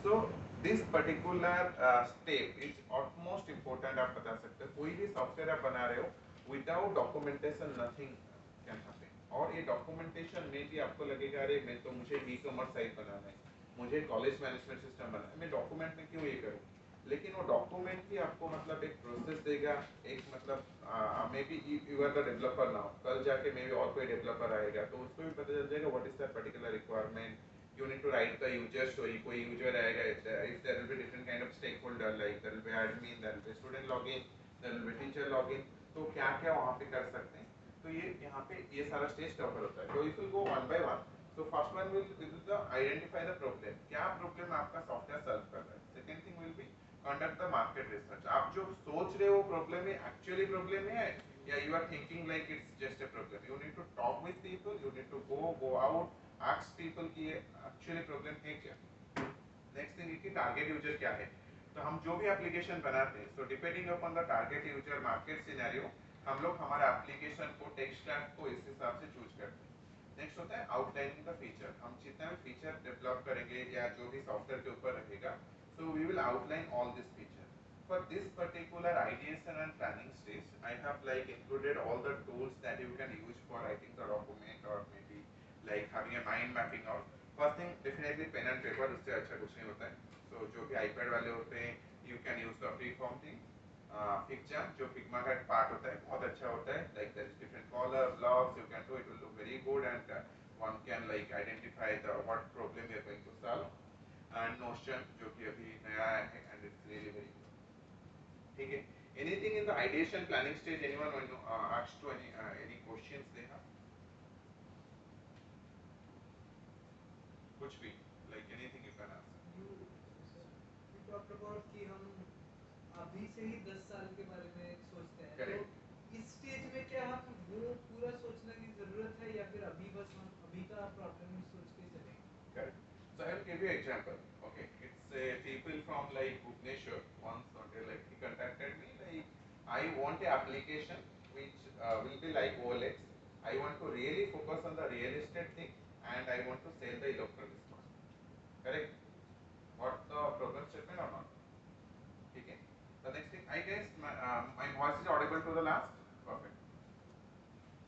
So this particular step is utmost important. आप बता सकते हो कोई भी सॉफ्टवेयर आप बना रहे हो without documentation nothing can happen. और ये डॉक्यूमेंटेशन में भी आपको लगेगा अरे मैं तो मुझे ई कॉमर्स साइट बनाना है, मुझे कॉलेज मैनेजमेंट सिस्टम बनाना है, मैं डॉक्यूमेंट में क्यों ये करूँ। लेकिन वो डॉक्यूमेंट ही आपको मतलब एक प्रोसेस देगा, एक मतलब maybe you are the developer now, कल जाके मे बी और कोई डेवलपर आएगा तो उसको भी पता चल जाएगा what is that particular requirement. You need to write the user story, कोई user आएगा, if there will be different kind of stakeholder, like there will be admin, there will be student login, there will be teacher login, तो क्या क्या वहाँ पे कर सकते हैं। तो ये यहाँ पे ये सारा स्टेज कवर होता है। तो if you go one by one, so first one will the identify the problem, क्या प्रॉब्लम आपका सॉफ्टवेयर सॉल्व कर रहा है। Second thing will be conduct the market research, आप जो सोच रहे हो प्रॉब्लम है एक्चुअली प्रॉब्लम है या you are thinking like it's just a problem। You need to talk with people, you need to go out, ask people कि ये एक्चुअली प्रॉब्लम है क्या। नेक्स्ट थिंग कि टारगेट यूजर क्या है। तो हम जो भी एप्लीकेशन बनाते हैं, so depending upon the target user market scenario, हम लोग हमारे एप्लीकेशन को टेक स्टैक को इस हिसाब से चूज करते हैं। नेक्स्ट होता है आउटलाइनिंग द फीचर, हम जितना भी फीचर डेवलप करेंगे या जो भी सॉफ्टवेयर के ऊपर रहेगा, so we will outline all this feature. For this particular ideation and planning stage, I have like included all the tools that you can use for writing the document or maybe like having a mind mapping out। First thing definitely pen and paper, उससे अच्छा कुछ नहीं होता है। सो जो भी iPad वाले होते हैं you can use the free form thing picture, जो फिग्मा का पार्ट होता है बहुत अच्छा होता है, like there is different colour blocks you can do, it will look very good and one can like identify the what problem you are going to solve. And Notion जो कि अभी नया है and it's really very good. ठीक है, anything in the ideation planning stage, anyone asked to any questions they have, कुछ भी like anything you can ask। You talked about कि हम अभी से ही 10 साल के बारे में सोचते हैं, Correct। तो इस स्टेज में क्या हम वो पूरा सोचने की जरूरत है या फिर अभी बस हम अभी का प्रॉब्लम ही सोच के चलेंगे? Correct। So I will give you an example. Okay, it's people from like Bhubaneswar once like he contacted me like I want a application which will be like OLX. I want to really focus on the real estate thing and I want to sell the electronics part. Correct? What the problem statement or not? Okay. The next thing, I guess my voice is audible to the last. Perfect.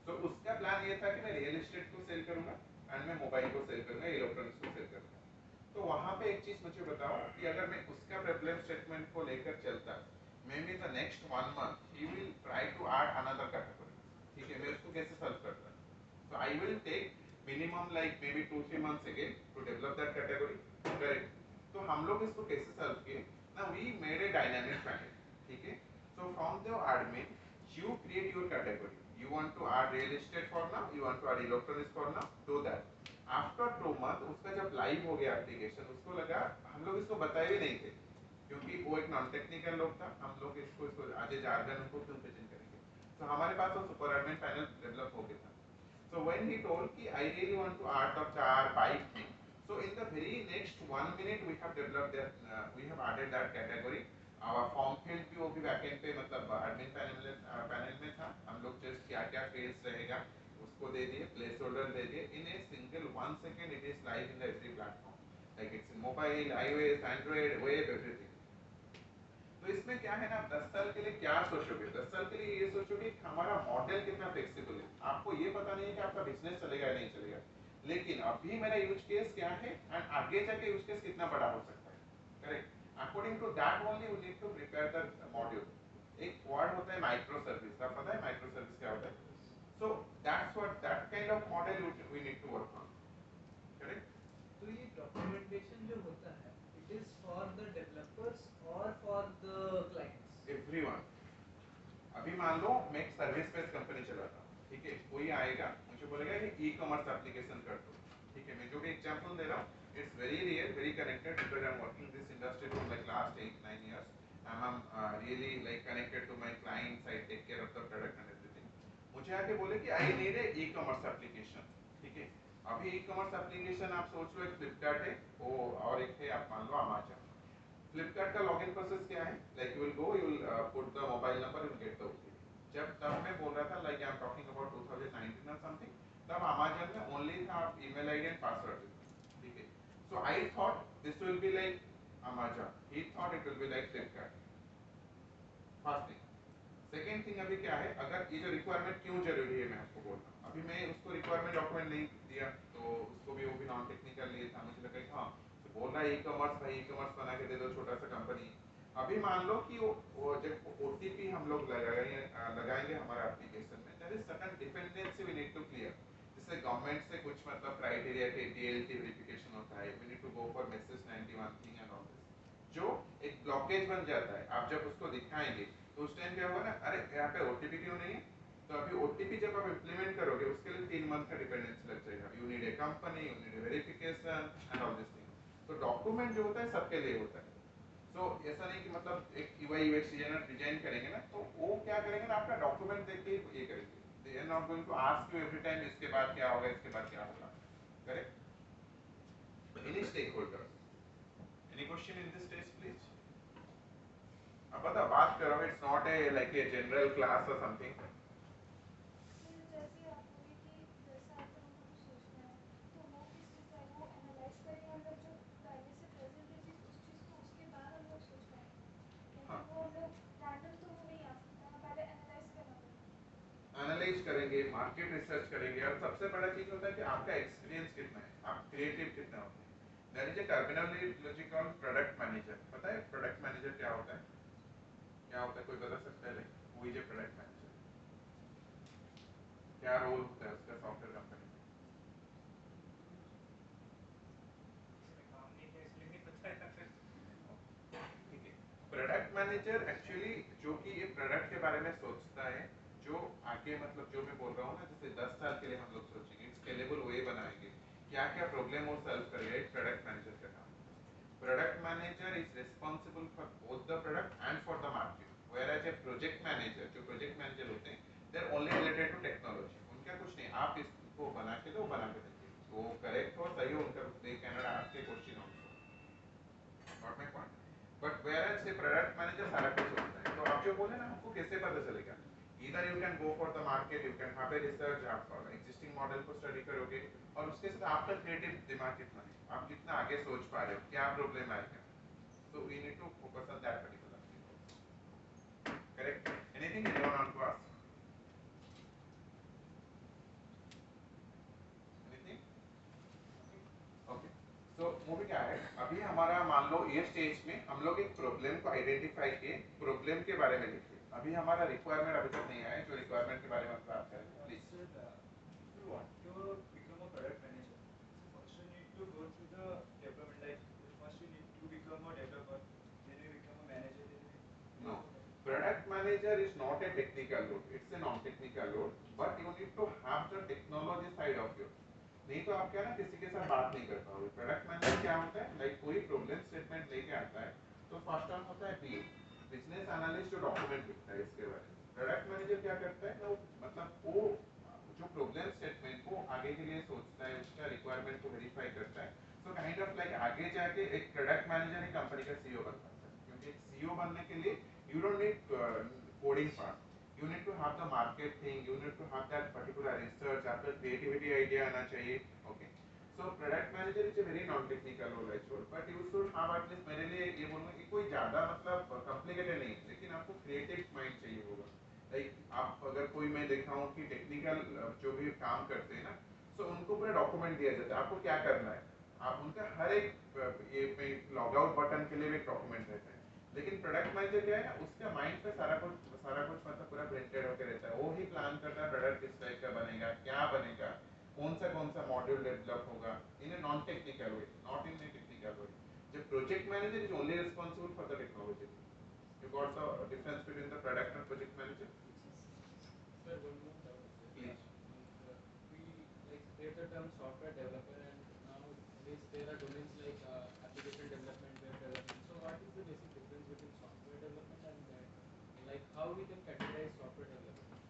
तो उसका plan ये था कि मैं real estate को cell करूंगा and मैं mobile को सेल करूंगा, इलेक्ट्रॉनिक्स को सेल करूंगा। तो वहां पे एक चीज मुझे बताओ कि अगर मैं उसका प्रॉब्लम स्टेटमेंट को लेकर चलता, maybe the next 1 month he will try to add another category. ठीक है, मैं उसको कैसे सॉल्व करता। So I will take minimum like maybe 2-3 months again to develop that category. Correct. तो हम लोग इसको कैसे सॉल्व किए ना, we made a dynamic panel. ठीक है, so from the admin you create your category, you want to add real estate for now, you want to add electronics for now, do that। After 2 month उसका जब live हो गया application, उसको लगा, हम लोग इसको बताए भी नहीं थे क्योंकि वो एक नॉन टेक्निकल लोग था, हम लोग इसको आज जार्गन उनको क्यों प्रेजेंट करेंगे। तो हमारे पास वो सुपर एडमिन पैनल डेवलप हो गया था। So when he told कि I really want to add the car bike thing, so in the very next 1 minute we have developed that, we have added that category। our form field भी वो भी backend पे मतलब admin panel में था, हम लोग जस्ट क्या क्या फील्ड्स रहेगा उसको दे दिए, प्लेस होल्डर दे दिए, इन a single 1 second it is live in the every platform, like it's in mobile, iOS, Android, web, everything। तो इसमें क्या है ना, 10 साल के लिए क्या सोचोगे, 10 साल के लिए ये सोचोगे कि हमारा मॉडल कितना फ्लेक्सिबल है। आपको ये पता नहीं है कि आपका बिजनेस चलेगा या नहीं चलेगा, लेकिन अभी मेरा यूज केस क्या है एंड आगे जाके यूज केस कितना बड़ा हो सकता है। Correct, according to that only we need to prepare the module. एक वर्ड होता है माइक्रो सर्विस, आप पता है माइक्रो सर्विस क्या होता है। So that's what that kind of model we need to work on. Correct. तो ये डॉक्यूमेंटेशन जो होता है, it is for the developers और फॉर द क्लाइंट्स? एवरीवन। अभी मान लो मैं एक सर्विस बेस्ड कंपनी चलाता हूँ, ठीक है, कोई आएगा मुझे बोलेगा कि ई कॉमर्स एप्लीकेशन कर दो। ठीक है, मैं जो भी एग्जांपल दे रहा हूँ it's very real, very connected because I am working this industry for like last 8-9 years। I am really like connected to my clients, I take care of the product and everything. मुझे आके बोले कि I need a ecommerce application. ठीक है, अभी e commerce application आप सोच लो एक फ्लिपकार्ट है वो, और एक है आप मान लो अमेजन। फ्लिपकार्ट का लॉगिन प्रोसेस क्या है, like you will go, you will put the mobile number, you will get the OTP. जब तब मैं बोल रहा था like I am talking about 2019 और समथिंग, तब अमेजन में ओनली था आप ईमेल आईडी एंड पासवर्ड। ठीक है, so I thought this will be like Amazon. He thought it will be like Flipkart. First thing. Second thing अभी क्या है, अगर ये जो रिक्वायरमेंट क्यों जरूरी है मैं आपको बोल रहा हूँ। अभी मैं उसको रिक्वायरमेंट डॉक्यूमेंट नहीं दिया तो उसको भी वो भी नॉन टेक्निकल लिए था, मुझे लगा कि हाँ तो बोल रहा है ई कॉमर्स, भाई ई कॉमर्स बना के दे दो छोटा सा कंपनी। अभी मान लो कि वो जब ओटीपी हम लोग लगाएंगे हमारा एप्लीकेशन में, there is certain dependency we need to clear. जैसे गवर्नमेंट से कुछ मतलब क्राइटेरिया के डीएलटी वेरिफिकेशन होता है, we need to go for message 91 thing and all this, जो एक ब्लॉकेज बन जाता है। आप जब उसको दिखाएंगे तो उस टाइम क्या होगा ना, अरे यहाँ पे ओटीपी क्यों नहीं है। तो अभी ओटीपी जब आप इम्प्लीमेंट करोगे उसके लिए 3 मंथ का डिपेंडेंसी लग जाएगा। You need a company, you need a verification and all this thing. तो डॉक्यूमेंट जो होता है सबके लिए होता है। तो ऐसा नहीं कि मतलब एक यूआई यूएक्स डिजाइनर डिजाइन करेंगे ना तो वो क्या करेंगे ना, आपका डॉक्यूमेंट देख के ये करेंगे। They are not going to ask you every time इसके बाद क्या होगा, इसके बाद क्या होगा। Correct. Any stakeholders, any question in this test please. अब बताओ बात करो, it's not a like a general class और समथिंग। फिर जैसे आप बोले कि जैसे आपको हमको कुछ सोचना है तो वो किस चीज़ का है, वो एनालाइज करेंगे मतलब जो पहले से प्रेजेंट है चीज़ उस चीज़ को उसके बाद हम लोग सोच पाएंगे, हाँ, क्योंकि वो हम लोग रैंडम तो वो नहीं आ सकता है, पहले एनालाइज करना पड़ेगा। एनालाइज करेंगे, मार्केट रिसर्च करेंगे, और सबसे बड़ा चीज होता है कि आपका एक्सपीरियंस कितना है, आप क्रिएटिव कितना होते हैं। There is a terminology called product manager. पता है प्रोडक्ट मैनेजर क्या होता है? क्या होता है कोई बता सकता है? Who is a product manager? क्या रोल होता है उसका सॉफ्टवेयर कंपनी में? इसमें काम नहीं किया इसलिए नहीं पता है। ठीक है। प्रोडक्ट मैनेजर एक्चुअली जो कि ये प्रोडक्ट के बारे में सोचता है, जो आगे मतलब जो मैं बोल रहा हूँ ना, जैसे 10 साल के लिए हम लोग सोचेंगे स्केलेबल वे बनाएंगे, क्या क्या प्रॉब्लम वो सॉल्व करेगा, एक प्रोडक्ट मैनेजर का काम। Product manager is responsible for both the product and for the market, whereas a project manager, जो प्रोजेक्ट मैनेजर होते हैं they are only related to technology. उनका कुछ नहीं, आप इसको बना के दो, बना के देंगे, वो करेक्ट हो सही हो, उनका they can not ask A question also. Got my point. But whereas से प्रोडक्ट मैनेजर सारा कुछ होता है। तो आप जो बोले ना हमको कैसे पता चलेगा, इधर you can go for the market, you can have a research, आप एग्जिस्टिंग मॉडल को स्टडी करोगे, और उसके साथ आपका क्रिएटिव दिमाग कितना है, आप कितना आगे सोच पा रहे हो, क्या प्रॉब्लम आएगा। So we need to focus on that particular thing. Correct? Anything anyone want to ask? Anything? Okay. So movie क्या है, अभी हमारा मान लो ये स्टेज में हम लोग एक प्रॉब्लम को आइडेंटिफाई किए, प्रॉब्लम के बारे में लिखे। अभी हमारा रिक्वायरमेंट अभी तक नहीं आया, जो रिक्वायरमेंट के बारे में हम बात करेंगे please. Sir, if you want to become a product manager, so first you need to go through the development. Like first you need to become a developer, then you become a manager, then you No, become a product manager is not a technical role, it's a non-technical role, but you need to have the technology side of you। नहीं तो आप क्या ना किसी के साथ बात नहीं कर पाओगे। प्रोडक्ट मैनेजर क्या होता है, लाइक कोई प्रॉब्लम स्टेटमेंट लेके आता है, तो फर्स्ट वन होता है बीए, बिजनेस एनालिस्ट, जो डॉक्यूमेंट लिखता है इसके बारे में। प्रोडक्ट मैनेजर क्या करता है ना, मतलब वो जो प्रॉब्लम स्टेटमेंट को आगे के लिए सोचता है, उसका रिक्वायरमेंट को वेरीफाई करता है। सो काइंड ऑफ लाइक आगे जाके एक प्रोडक्ट मैनेजर ही कंपनी का सीईओ बन सकता है, क्योंकि एक सीईओ बनने के लिए you don't need coding part, you need to have the market thing, you need to have that particular research, आपका creativity idea आना चाहिए। Okay, so product manager is a very non technical role I should, but you should have at least, मेरे लिए ये बोलूँगा कि कोई ज़्यादा मतलब complicated नहीं, लेकिन आपको creative mind चाहिए होगा। लाइक आप अगर कोई, मैं देखा हूँ कि टेक्निकल जो भी काम करते हैं ना, so उनको पूरा डॉक्यूमेंट दिया जाता है, आपको क्या करना है, आप उनका हर एक ये लॉग आउट बटन के लिए भी एक डॉक्यूमेंट रहता है। लेकिन प्रोडक्ट मैनेजर क्या है ना, उसका माइंड पे सारा कुछ मतलब पूरा प्रिंटेड होकर रहता है। वो ही प्लान करता है प्रोडक्ट किस टाइप का बनेगा, क्या बनेगा, कौन सा मॉड्यूल डेवलप होगा, in a non technical way, not in a technical way. जो project manager is only responsible for the technology. You got the difference between the product and project manager? Sir, one more doubt is there. Please. Means, we like hear the term software developer, and nowadays there are domains like application development, web development. So, what is the basic difference between software development and that? Like, how we can categorize software development?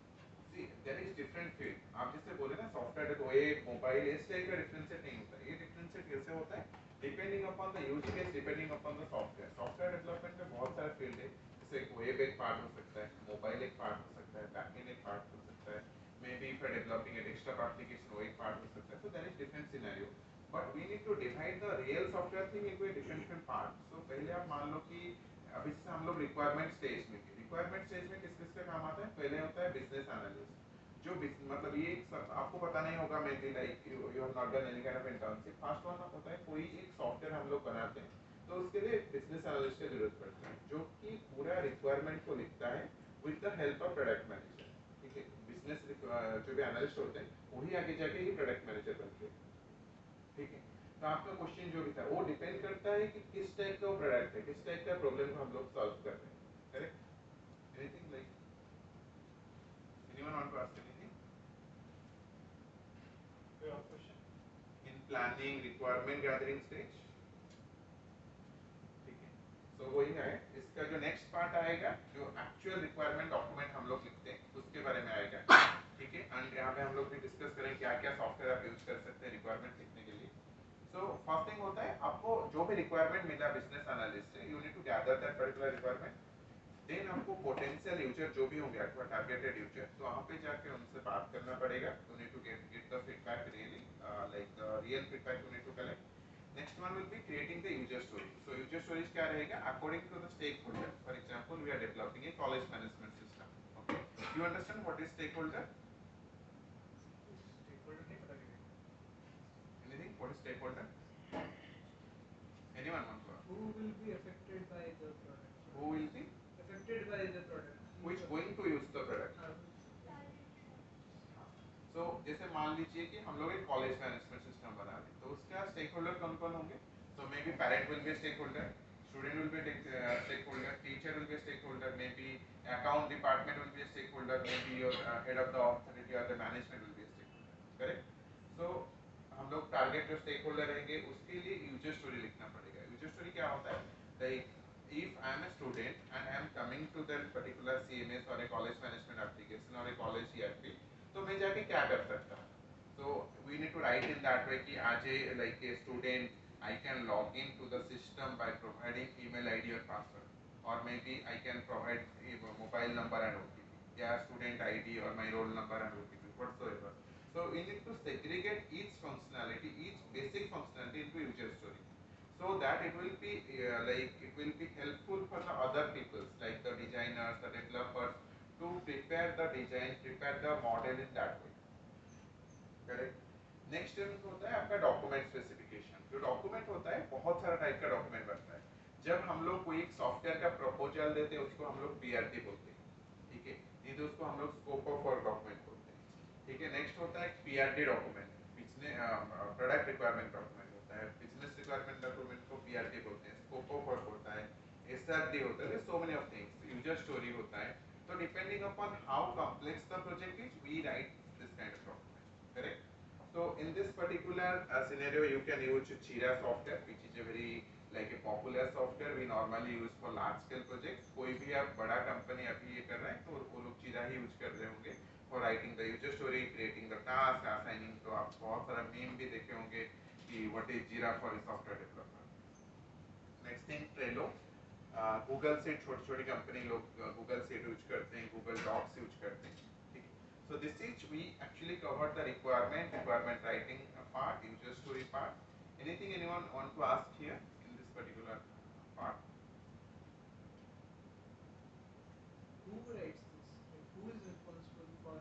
See, there is different field। आप जैसे बोले ना software को ये mobile इस type का differentiate नहीं होता। ये डिफरेंशिएट कैसे होता है, depending upon the use case, depending upon the software. Software development में बहुत सारे फील्ड है, जैसे वेब एक पार्ट हो सकता है, मोबाइल एक पार्ट हो सकता है, बैकएंड एक पार्ट हो सकता है, maybe for developing a desktop application वो एक पार्ट हो सकता है। So there is different scenario, but we need to divide the real software thing into a different different part. So पहले पहले आप मान लो कि अभी से हम लोग रिक्वायरमेंट स्टेज में रिक्वायरमेंट स्टेज में किस किस का काम आता है, पहले होता है बिजनेस एनालिस्ट, जो मतलब ये सब आपको पता नहीं होगा, may be like you have not done any kind of internship. First one होता है कोई एक सॉफ्टवेयर हम लोग बनाते हैं, तो उसके लिए बिजनेस एनालिस्ट की जरूरत पड़ती है, जो कि पूरा रिक्वायरमेंट को लिखता है with the help of product manager. ठीक है, बिजनेस जो भी एनालिस्ट होते हैं वही आगे जाके ही प्रोडक्ट मैनेजर बनते हैं। ठीक है, तो आपका क्वेश्चन जो भी था वो डिपेंड करता है कि किस टाइप का प्रोडक्ट है, किस टाइप का प्रॉब्लम को हम लोग सॉल्व कर रहे हैं। Correct? Anything like anyone want to ask anything in planning requirement gathering stage? ठीक है, सो वही है। इसका जो नेक्स्ट पार्ट आएगा, जो एक्चुअल रिक्वायरमेंट डॉक्यूमेंट हम लोग लिखते हैं उसके बारे में आएगा। ठीक है, एंड यहाँ पे हम लोग भी डिस्कस करेंगे क्या क्या सॉफ्टवेयर आप यूज कर सकते हैं रिक्वायरमेंट लिखने के लिए। सो फर्स्ट थिंग होता है, आपको जो भी रिक्वायरमेंट मिला बिजनेस एनालिस्ट से, you need to gather that particular requirement. Then आपको पोटेंशियल यूजर जो भी होंगे आपका टारगेटेड यूजर, तो वहाँ पे जाके उनसे बात करना पड़ेगा। You need to get the feedback really, like the real feedback you need to collect. Next one will be creating the user story. So user stories क्या रहेगा, according to the stakeholder. For example we are developing a college management system. Okay, you understand what is stakeholder? Anything, what is stakeholder? Anyone want to ask? Who will be affected by the product? Who will be? Affected by the product. Who is going to use the product? So जैसे मान लीजिए कि हम लोग एक college management system बना रहे हैं, तो उसका स्टेक होल्डर कौन कौन होंगे? तो maybe parent will be stakeholder, student will be stakeholder, teacher will be stakeholder, maybe account department will be stakeholder, maybe your head of the authority और the management will be stakeholder. Correct? So हम लोग target जो stake holder रहेंगे उसके लिए user story लिखना पड़ेगा। User story क्या होता है? Like if I am a student and I am coming to that particular CMS or a college management application or a college ERP, तो मैं जाके क्या कर सकता हूँ? So we need to write in that way कि आज like a student I can log in to the system by providing email ID or password, or maybe I can provide a mobile number and OTP, या student ID or my roll number and OTP whatsoever. So we need to segregate each functionality, each basic functionality into user story, so that it will be like it will be helpful for the other people like the designers, the developers, to prepare the design, prepare the model in that way. Correct? Next step होता है आपका document specification. जो document होता है, बहुत सारा type का document बनता है। जब हम लोग कोई एक सॉफ्टवेयर का प्रपोजल देते हैं उसको हम लोग पीआरटी बोलते हैं। ठीक है, नहीं तो उसको हम लोग स्कोप ऑफ वर्क डॉक्यूमेंट बोलते हैं। ठीक है, नेक्स्ट होता है PRT document, product requirement document होता है, बिजनेस रिक्वायरमेंट डॉक्यूमेंट को पीआरटी बोलते हैं, स्कोप ऑफ वर्क होता है, एसआरडी होता है, so many of things, user story होता है। तो depending upon how complex the project is, we write this kind of document. Correct? So in this particular scenario, you can use Jira software, which is a very like a popular software we normally use for large scale projects. कोई भी आप बड़ा company अभी ये कर रहे हैं तो वो लोग Jira ही यूज कर रहे होंगे for writing the user story, creating the task, assigning। तो आप बहुत सारा मीम भी देखे होंगे कि what is Jira for a software developer. Next thing, Trello. Google से छोटी छोटी कंपनी लोग गूगल से यूज करते हैं, गूगल डॉक्स यूज करते हैं। So this is we actually covered the requirement writing part, user story part. Anything anyone want to ask here in this particular part? Who writes this? Like, who is responsible for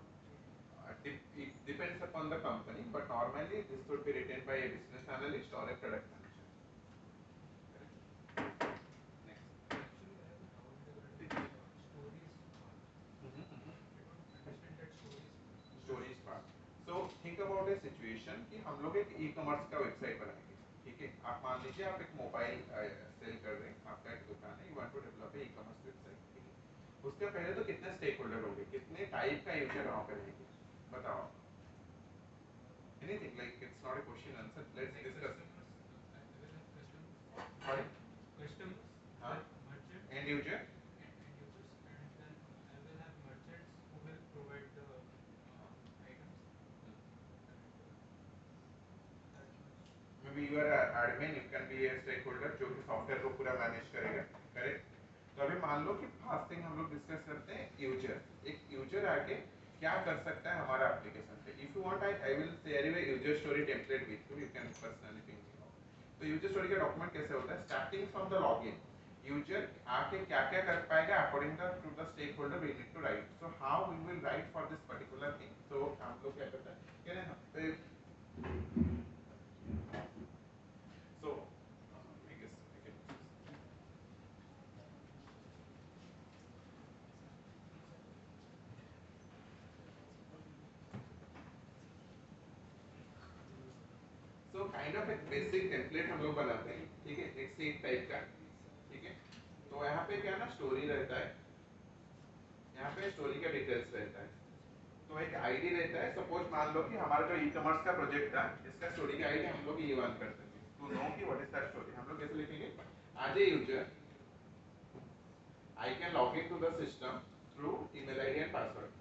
training? It depends upon the company, but normally this would be written by a business analyst or a product manager. Next. Actually, I have a doubt regarding the stories part. I don't understand that stories part. Stories part. So think about a situation कि हम लोग एक e-commerce का website बनाएंगे। ठीक है, आप मान लीजिए आप एक मोबाइल सेल कर रहे हैं, आपका एक दुकान है, you want to develop a ecommerce website. ठीक है, उसके पहले तो कितने स्टेक होल्डर होंगे, कितने टाइप का यूजर वहाँ पे रहेंगे, बताओ। Anything like it's not a question answer. Let's discuss. Sorry? Customers, Huh? merchants, End user. and users, and then I will have merchants who will provide the items, and that much. Maybe you are an admin, you can be a stakeholder जो कि software को पूरा manage करेगा। Correct? तो अभी मान लो कि फर्स्ट थिंग हम लोग डिस्कस करते हैं यूजर। एक यूजर आके क्या कर सकता है हमारा एप्लीकेशन पे। If you want I will share you a user story template with you can personally ping me. तो यूजर स्टोरी का डॉक्यूमेंट कैसे होता है? Starting from the login, user आके क्या क्या कर पाएगा according to the stakeholder we need to write. So how we will write for this particular thing. तो हम लोग क्या करते हैं कि यहाँ पे so I guess I can so kind of एक बेसिक टेम्पलेट हम लोग बनाते हैं. ठीक है, एक सीट टाइप का. ठीक है, तो यहाँ पे क्या ना स्टोरी रहता है, यहाँ पे स्टोरी का डिटेल्स रहता है. तो एक आईडी रहता है. सपोज मान लो कि हमारा जो ई कॉमर्स का प्रोजेक्ट था इसका स्टोरी का आईडी हम लोग ये वन कर सके टू नो कि व्हाट इज दैट स्टोरी. हम लोग कैसे लिखेंगे, as a user I can log in to the system through email ID and password.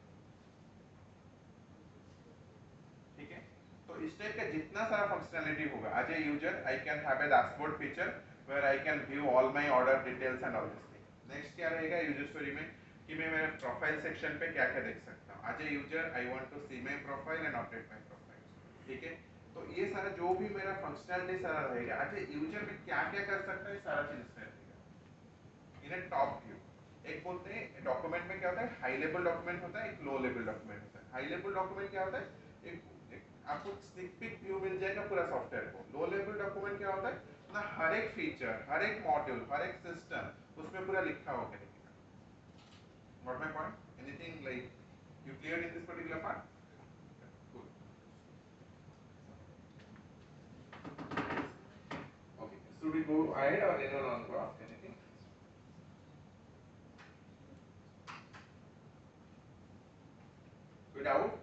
ठीक है, तो इस टाइप का जितना सारा फंक्शनैलिटी होगा, as a user I can have a dashboard feature where I can view all my order details and all this thing. Next क्या रहेगा यूजर स्टोरी में कि मैं मेरे प्रोफाइल सेक्शन पे क्या क्या देख सकता हूँ. As a user I want to see my profile and update my profile. ठीक है, तो ये सारा जो भी मेरा फंक्शनैलिटी सारा रहेगा, एज ए यूजर में क्या क्या कर सकता है सारा चीज इसमें रहेगा इन ए टॉप व्यू. एक बोलते हैं डॉक्यूमेंट में क्या होता है, हाई लेवल डॉक्यूमेंट होता है, एक लो लेवल डॉक्यूमेंट होता है. हाई लेवल डॉक्यूमेंट क्या होता है, आपको स्निक पीक व्यू मिल जाएगा पूरा सॉफ्टवेयर को. लो लेवल डॉक्यूमेंट क्या होता है ना, हर एक फीचर, हर एक मॉड्यूल, हर एक सिस्टम उसमें पूरा लिखा होगा. What my point? Anything like you cleared in this particular part? Cool. Okay. Should we go ahead or anyone want to ask anything? Good out.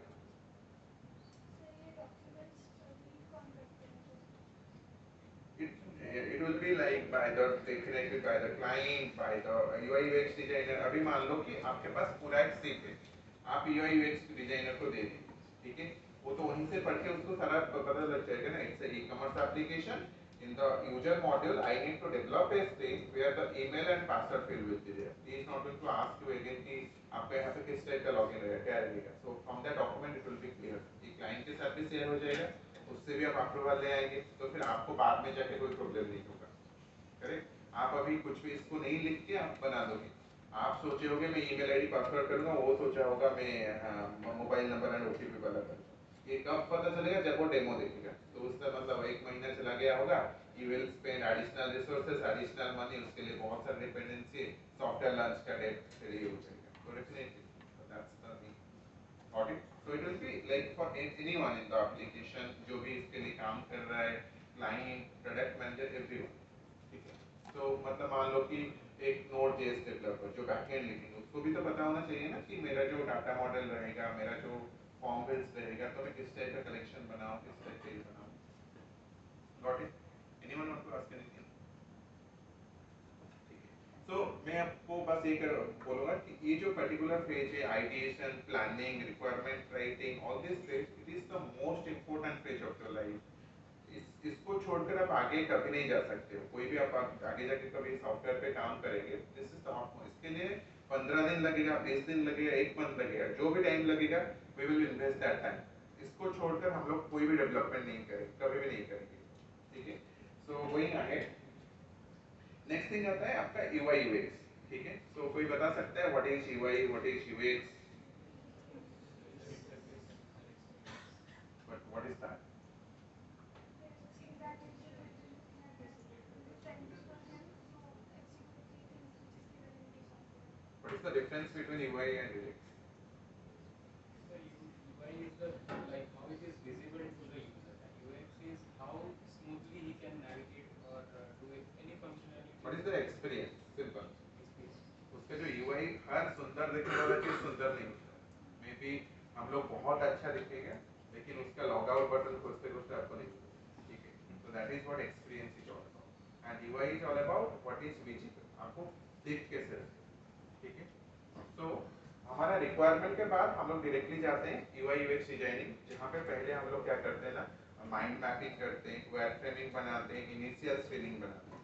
Sir ये डॉक्यूमेंट्स रीड कौन करते हैं? It will be like by the definitely by the client, by the UI UX designer. अभी मान लो कि आपके पास पूरा एक सीट है, आप UI UX डिजाइनर को दे देंगे. ठीक है, वो तो वहीं से पढ़ के उसको सारा पता लग जाएगा ना. It's a ecommerce application. In the user module, I need to develop a stage where the email and password field will be there. He is not going to ask you again कि आपका यहाँ पे किस type का login रहेगा, क्या रहेगा. So from that document it will be clear. ये क्लाइंट के साथ भी शेयर हो जाएगा, उससे भी आप अप्रूवल ले आएंगे, तो फिर आपको बाद में जाके कोई प्रॉब्लम नहीं होगा. करेक्ट. आप अभी कुछ भी इसको नहीं लिख के आप बना दोगे. आप सोचे होगे मैं ईमेल आईडी पासवर्ड करूंगा, वो सोचा होगा मैं मोबाइल नंबर एंड ओटीपी वाला करूंगा. ये कब पता चलेगा, जब वो डेमो देखेगा. तो उसका मतलब एक महीना चला गया होगा. You will spend additional resources, additional money. उसके लिए बहुत सारे डिपेंडेंसी, सॉफ्टवेयर लॉन्च का डेट फिर ये हो जाएगा. तो definitely that's the thing. Got it? So it will be like for anyone in the application जो भी इसके लिए काम कर रहा है, client, product manager, everyone. ठीक है, तो मतलब मान लो कि एक Node.js डेवलपर जो बैकएंड लिखेंगे, उसको भी तो पता होना चाहिए ना कि मेरा जो डाटा मॉडल रहेगा, मेरा जो फॉर्म फिल्स रहेगा, तो मैं किस टाइप का कलेक्शन बनाऊं, किस टाइप का ये बनाऊं. Got it? Anyone want to ask anything? तो मैं आपको बस ये बोलूँगा कि ये जो पर्टिकुलर फेज है, ideation, planning, requirement writing, all this phase, it is the most important phase of your life. इसको छोड़कर आप आगे कभी नहीं जा सकते हो. कोई भी आप आगे जाके कभी सॉफ्टवेयर पे काम करेंगे, दिस इज द ऑटमोस्ट. इसके लिए 15 दिन लगेगा, 20 दिन लगेगा, 1 मंथ लगेगा, जो भी टाइम लगेगा, we will invest that time. इसको छोड़कर हम लोग कोई भी डेवलपमेंट नहीं करेंगे, कभी भी नहीं करेंगे. ठीक है, so going ahead, next thing आता है आपका UI UX. ठीक है, तो कोई बता सकता है what is UI, what is UX, but what is that? Thing that is friendly for him to execute the things which is given in the software. What is the difference between UI and UX? So UI is the like how it is visible to the user, and UX is how smoothly he can navigate or do any functionality. What is the experience? Simple. Experience. उसका जो UI हर सुंदर दिखने वाला चीज सुंदर नहीं होता. May be हम लोग बहुत अच्छा दिखेगा, लेकिन उसका लॉग आउट बटन खोजते खोजते आपको नहीं मिलेगा. ठीक है, so that is what experience is all about. And UI is all about what is visible. आपको दिख कैसे रहे. ठीक है, तो हमारा रिक्वायरमेंट के बाद हम लोग डायरेक्टली जाते हैं UI UX डिजाइनिंग, जहाँ पे पहले हम लोग क्या करते हैं ना, माइंड मैपिंग करते हैं, वायरफ्रेमिंग बनाते हैं, इनिशियल स्केलिंग बनाते हैं.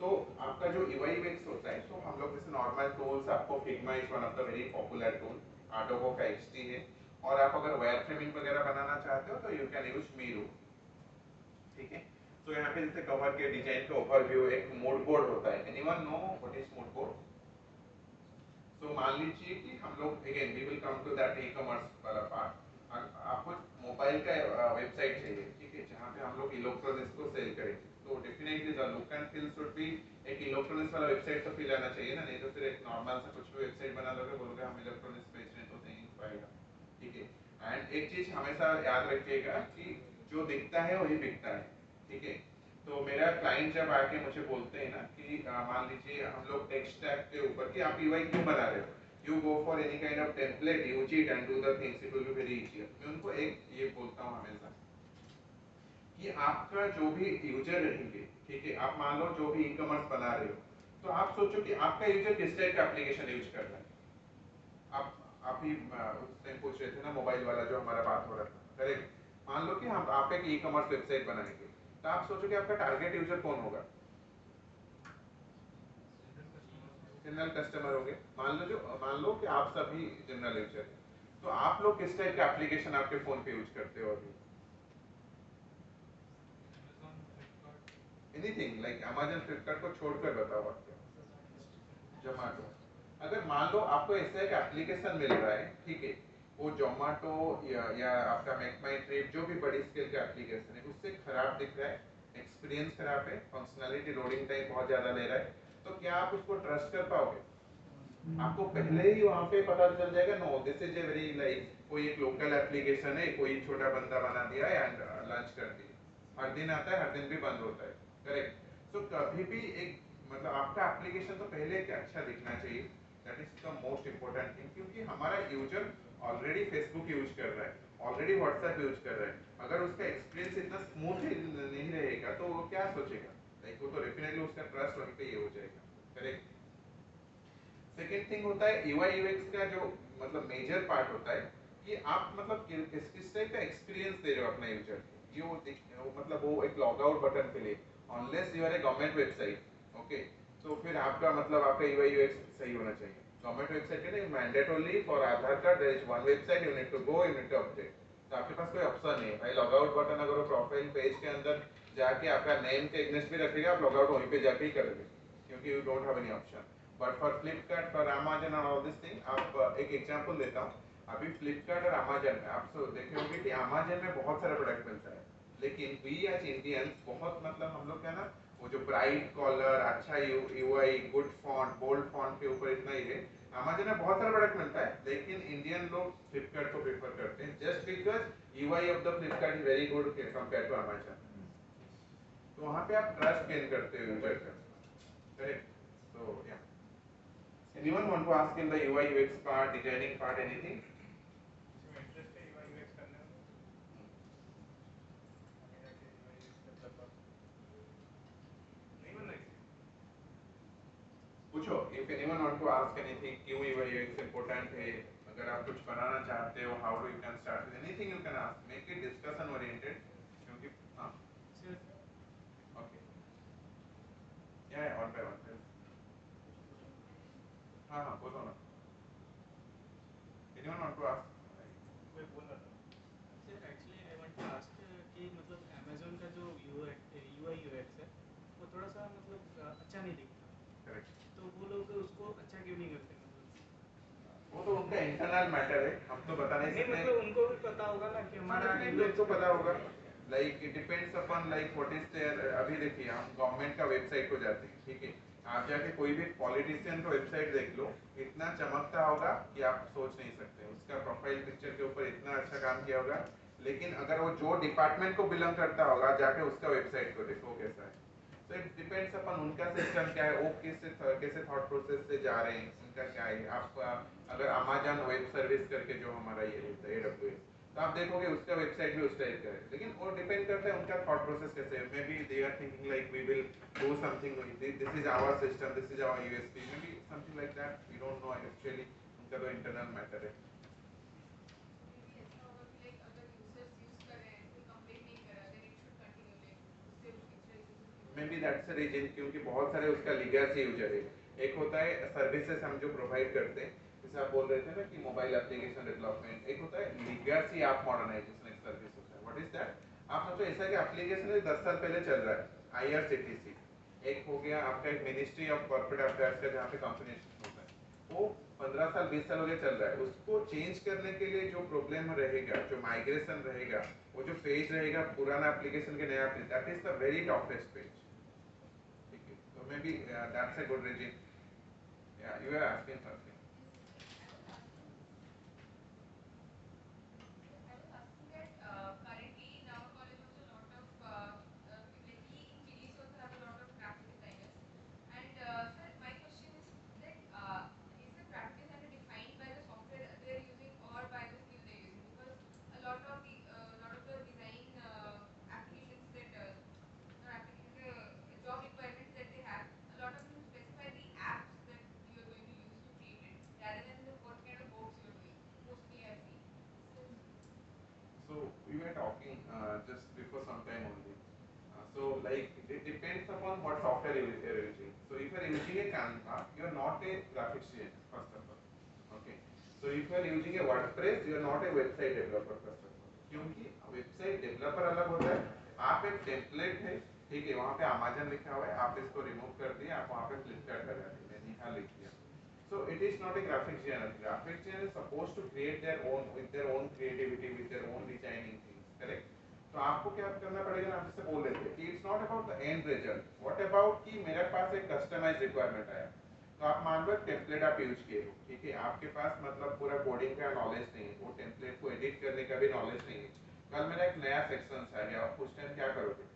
तो आपका जो UI UX होता है, तो हम लोग जैसे नॉर्मल टूल्स, आपको Figma is one of the very popular tool, Adobe का XD है, और आप अगर वायरफ्रेमिंग वगैरह बनाना चाहते हो तो यू कैन यूज मीरो. ठीक है, तो यहाँ पे जैसे कवर के डिजाइन का ओवरव्यू, एक मूड बोर्ड होता है। Anyone know what is mood board? तो मान लीजिए कि हम लोग again we will come to that ecommerce वाला पार्ट। आपको मोबाइल का वेबसाइट चाहिए, ठीक है, जहाँ पे हम लोग इलेक्ट्रॉनिक्स को सेल करेंगे, तो definitely the look and feel should be एक इलेक्ट्रॉनिक्स वाला वेबसाइट तो फील आना चाहिए ना, नहीं तो फिर एक नॉर्मल सा कुछ भी वेबसाइट बना लोगे, बोलोगे हम इलेक्ट्रॉनिक्स बेच रहे हैं, तो नहीं पाएगा, ठीक है। एंड एक चीज हमेशा याद रखिएगा कि जो दिखता है वही बिकता है, ठीक है। तो मेरा क्लाइंट जब आके मुझे बोलते हैं ना कि मान लीजिए हम लोग टेक्स्ट टैग के ऊपर कि आप यूआई क्यों बना रहे हो, you go for any kind of template, use it and do the things, it will be very easy. मैं उनको एक ये बोलता हूँ हमेशा कि आपका जो भी यूजर रहेंगे, ठीक है, आप मान लो जो भी ई कॉमर्स बना रहे हो, तो आप सोचो कि आपका यूजर किस टाइप का एप्लीकेशन यूज कर रहा है। आप ही उस टाइम पूछ रहे थे ना मोबाइल वाला जो हमारा बात हो रहा था, करेक्ट। मान लो कि हम आप एक ई कॉमर्स वेबसाइट बनाएंगे, तो आप सोचो कि आपका टारगेट यूजर कौन होगा? जनरल कस्टमर होंगे। मान लो कि आप सभी जनरल यूजर हैं, तो आप लोग किस टाइप का एप्लीकेशन आपके फोन पे यूज करते हो अभी? एनीथिंग लाइक अमेज़न, फ्लिपकार्ट को छोड़कर बताओ आप क्या? जोमेटो। अगर मान लो आपको ऐसा एक एप्लीकेशन मिल रहा है, ठीक है, वो जोमेटो या आपका मेक माई ट्रिप, जो भी बड़ी स्केल का एप्लीकेशन है, उससे खराब दिख रहा है, एक्सपीरियंस खराब है, फंक्शनैलिटी लोडिंग टाइम बहुत ज़्यादा ले रहा है, तो क्या आप उसको ट्रस्ट कर पाओगे? आपको पहले ही वहाँ पे पता चल जाएगा, no this is a very like कोई एक लोकल एप्लीकेशन है, कोई छोटा बंदा बना दिया है एंड लॉन्च कर दिया, हर दिन आता है, हर दिन भी बंद होता है, करेक्ट। तो कभी भी एक मतलब आपका एप्लीकेशन तो पहले क्या अच्छा दिखना चाहिए, that is the most important thing, क्योंकि हमारा यूजर ऑलरेडी फेसबुक यूज कर रहा है, ऑलरेडी व्हाट्सएप यूज कर रहा है, अगर उसका एक्सपीरियंस इतना स्मूथ नहीं रहेगा तो वो क्या सोचेगा, लाइक वो तो डेफिनेटली उसका ट्रस्ट वहीं पे ये हो जाएगा, करेक्ट। सेकेंड थिंग होता है यूआई यूएक्स का जो मतलब मेजर पार्ट होता है कि आप मतलब किस टाइप का एक्सपीरियंस दे रहे हो अपने यूजर को। मतलब वो एक लॉग आउट बटन पे ले, unless you are a government website, okay, तो फिर आपका मतलब आपका यूआई यूएक्स सही होना चाहिए। गवर्नमेंट वेबसाइट है ना, mandatorily for Aadhaar card there is one website, you need to go, you need to update, तो आपके पास कोई ऑप्शन नहीं है भाई लॉग आउट बटन। अगर वो प्रोफाइल पेज के अंदर जाके आपका नेम के अगेंस्ट भी रखेगा, आप लॉग आउट वहीं पे जाके ही करोगे, क्योंकि you don't have any option. But for Flipkart, for Amazon और ऑल दिस थिंग, आप एक एग्जांपल देता हूँ, अभी फ्लिपकार्ट और अमेजन में आप देखे होंगे कि अमेजन में बहुत सारा प्रोडक्ट मिलता है, लेकिन वी एज इंडियंस बहुत मतलब हम लोग क्या ना, वो जो ब्राइट कलर, अच्छा UI, good font, bold font के ऊपर इतना ही है। अमेजन में बहुत सारा प्रोडक्ट मिलता है, लेकिन इंडियन लोग फ्लिपकार्ट को प्रेफर करते हैं just because UI of the Flipkart is very good compare to Amazon. तो वहाँ पे आप ट्रस्ट गेन करते हो यूजर का, correct. So yeah. Anyone want to ask in the UI UX part, designing part, anything? इसमें इंटरेस्ट है UI UX करने में, आगे जाके UI UX डेवलपर नहीं बनना किसी। पूछो, if anyone want to ask anything, क्यों UI UX important है, अगर आप कुछ बनाना चाहते हो, how do you can start with anything, you can ask, make it discussion oriented, क्योंकि हाँ, okay, yeah, one by one, हाँ हाँ बोलो ना, anyone want to ask? कोई बोल रहा था sir actually I want to ask कि मतलब अमेज़न का जो यूआई यूएक्स है वो थोड़ा सा मतलब अच्छा नहीं दिखता, Correct. तो वो लोग उसको अच्छा क्यों नहीं करते मतलब? वो तो उनका इंटरनल मैटर है, हम तो बता नहीं नहीं सकते। मतलब उनको भी पता होगा ना कि हमारा लोग को पता होगा, like it depends upon like what is there. अभी देखिए हम गवर्नमेंट का वेबसाइट को जाते हैं, ठीक है, आप जाके कोई भी पॉलिटिशियन का वेबसाइट देख लो, इतना चमकता होगा कि आप सोच नहीं सकते, उसका प्रोफाइल पिक्चर के ऊपर इतना अच्छा काम किया होगा, लेकिन अगर वो जो डिपार्टमेंट को बिलोंग करता होगा, जाके उसका वेबसाइट को देखो कैसा है। तो इट डिपेंड्स अपन उनका सिस्टम क्या है, वो कैसे थॉट प्रोसेस से जा रहे हैं, उनका क्या है। आप अगर अमेजन वेब सर्विस करके जो हमारा ये है AWS, तो आप देखोगे उसका वेबसाइट भी उस टाइप का है, लेकिन वो डिपेंड करता है उनका थॉट प्रोसेस कैसे है। Maybe they are thinking like we will do something, this is our system, this is our USP, maybe something like that, we don't know actually, उनका तो इंटरनल मैटर है। Maybe ऐसा होगा कि like अगर users use कर रहे हैं, कोई complaint नहीं कर रहा, then it should continue, like उससे extra users क्यों maybe that's the reason, क्योंकि बहुत सारे उसका लीगैसी यूजर है। एक होता है सर्विसेज हम जो प्रोवाइड करते हैं, जैसे आप बोल रहे थे ना कि मोबाइल एप्लीकेशन डेवलपमेंट, एक होता है लीगैसी ऐप मॉडर्नाइजेशन, एक सर्विस होता है। What is that? आप सोचो ऐसा कि एप्लीकेशन 10 साल पहले चल रहा है IRCTC, एक हो गया आपका एक मिनिस्ट्री ऑफ कॉर्पोरेट अफेयर्स का जहाँ पे कंपनीशन होता है, वो 15 साल 20 साल हो गए चल रहा है। उसको चेंज करने के लिए जो प्रॉब्लम रहेगा, जो माइग्रेशन रहेगा, वो जो फेज रहेगा पुराना एप्लीकेशन के नया application, that is the very toughest phase. ठीक है, तो maybe that's a good reason. Yeah you are asking something. I was asking that currently in our college also a lot of like we in PDC also have a lot of graphic designers. And sir, my question is that is the graphic designer defined by the software they are using or by the skill they are using? Because lot of the design applications that not applications job requirements that they have, a lot of them specify the apps that you are going to use to create it rather than the what kind of works you are doing. Mostly I see. So, So we were talking just before some time only. So like it depends upon what software you are using. So if you are using a Canva, you are not a graphics designer first of all. Okay. So if you are using a WordPress, you are not a website developer first of all. क्योंकि website developer अलग होता है, आप एक template है, ठीक है, वहाँ पे अमेजन लिखा हुआ है, आप इसको रिमूव कर दिए, आप वहाँ पे फ्लिपकार्ट लगा दिए, निहाल लिख दिया। So it is not a graphics designer. Graphics designer is supposed to create their own with their own creativity, with their own designing things, correct? तो आपको क्या करना पड़ेगा ना, जैसे बोल रहे थे कि it's not about the end result, what about कि मेरे पास एक कस्टमाइज रिक्वायरमेंट आया, तो आप मान लो टेम्पलेट आप यूज किए हो, ठीक है, आपके पास मतलब पूरा कोडिंग का नॉलेज नहीं है, वो टेम्पलेट को एडिट करने का भी नॉलेज नहीं है, कल मेरा एक नया सेक्शन आ गया, आप उस टाइम क्या करोगे?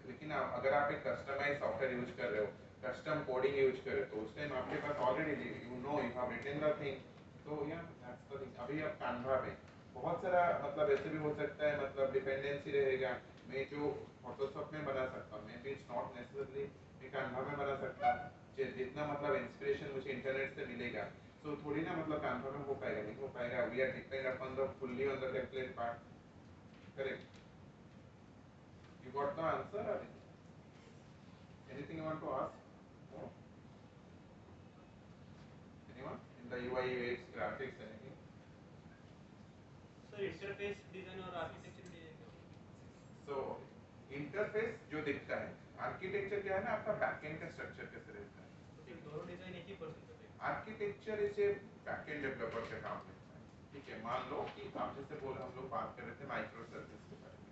लेकिन अगर आप एक कस्टमाइज सॉफ्टवेयर यूज कर रहे हो, कस्टम कोडिंग यूज कर रहे हो, तो उस टाइम आपके पास already you know you have written the thing. तो या दैट्स द थिंग। अभी आप canva में बहुत सारा मतलब ऐसे भी हो सकता है, मतलब डिपेंडेंसी रहेगा, मैं जो फोटोशॉप में बना सकता हूँ, may be it's not necessarily मैं canva में बना सकता हूँ, जितना मतलब इंस्पिरेशन मुझे इंटरनेट से मिलेगा, तो थोड़ी ना मतलब canva में हो पाएगा, नहीं हो पाएगा, we are depend upon the fully on the template part, correct? You got the answer or anything you want to ask? No? Anyone? In the UI, UX, graphics, anything? Sir interface design और architecture design So, interface जो दिखता है, architecture क्या है ना, आपका backend का structure कैसे रहता है, तो दोनों डिजाइन एक ही पर्सन कर रहे architecture is a backend developer का काम रहता है, ठीक है। मान लो कि आप जैसे बोला, हम लोग बात कर रहे थे माइक्रो सर्विस के बारे में,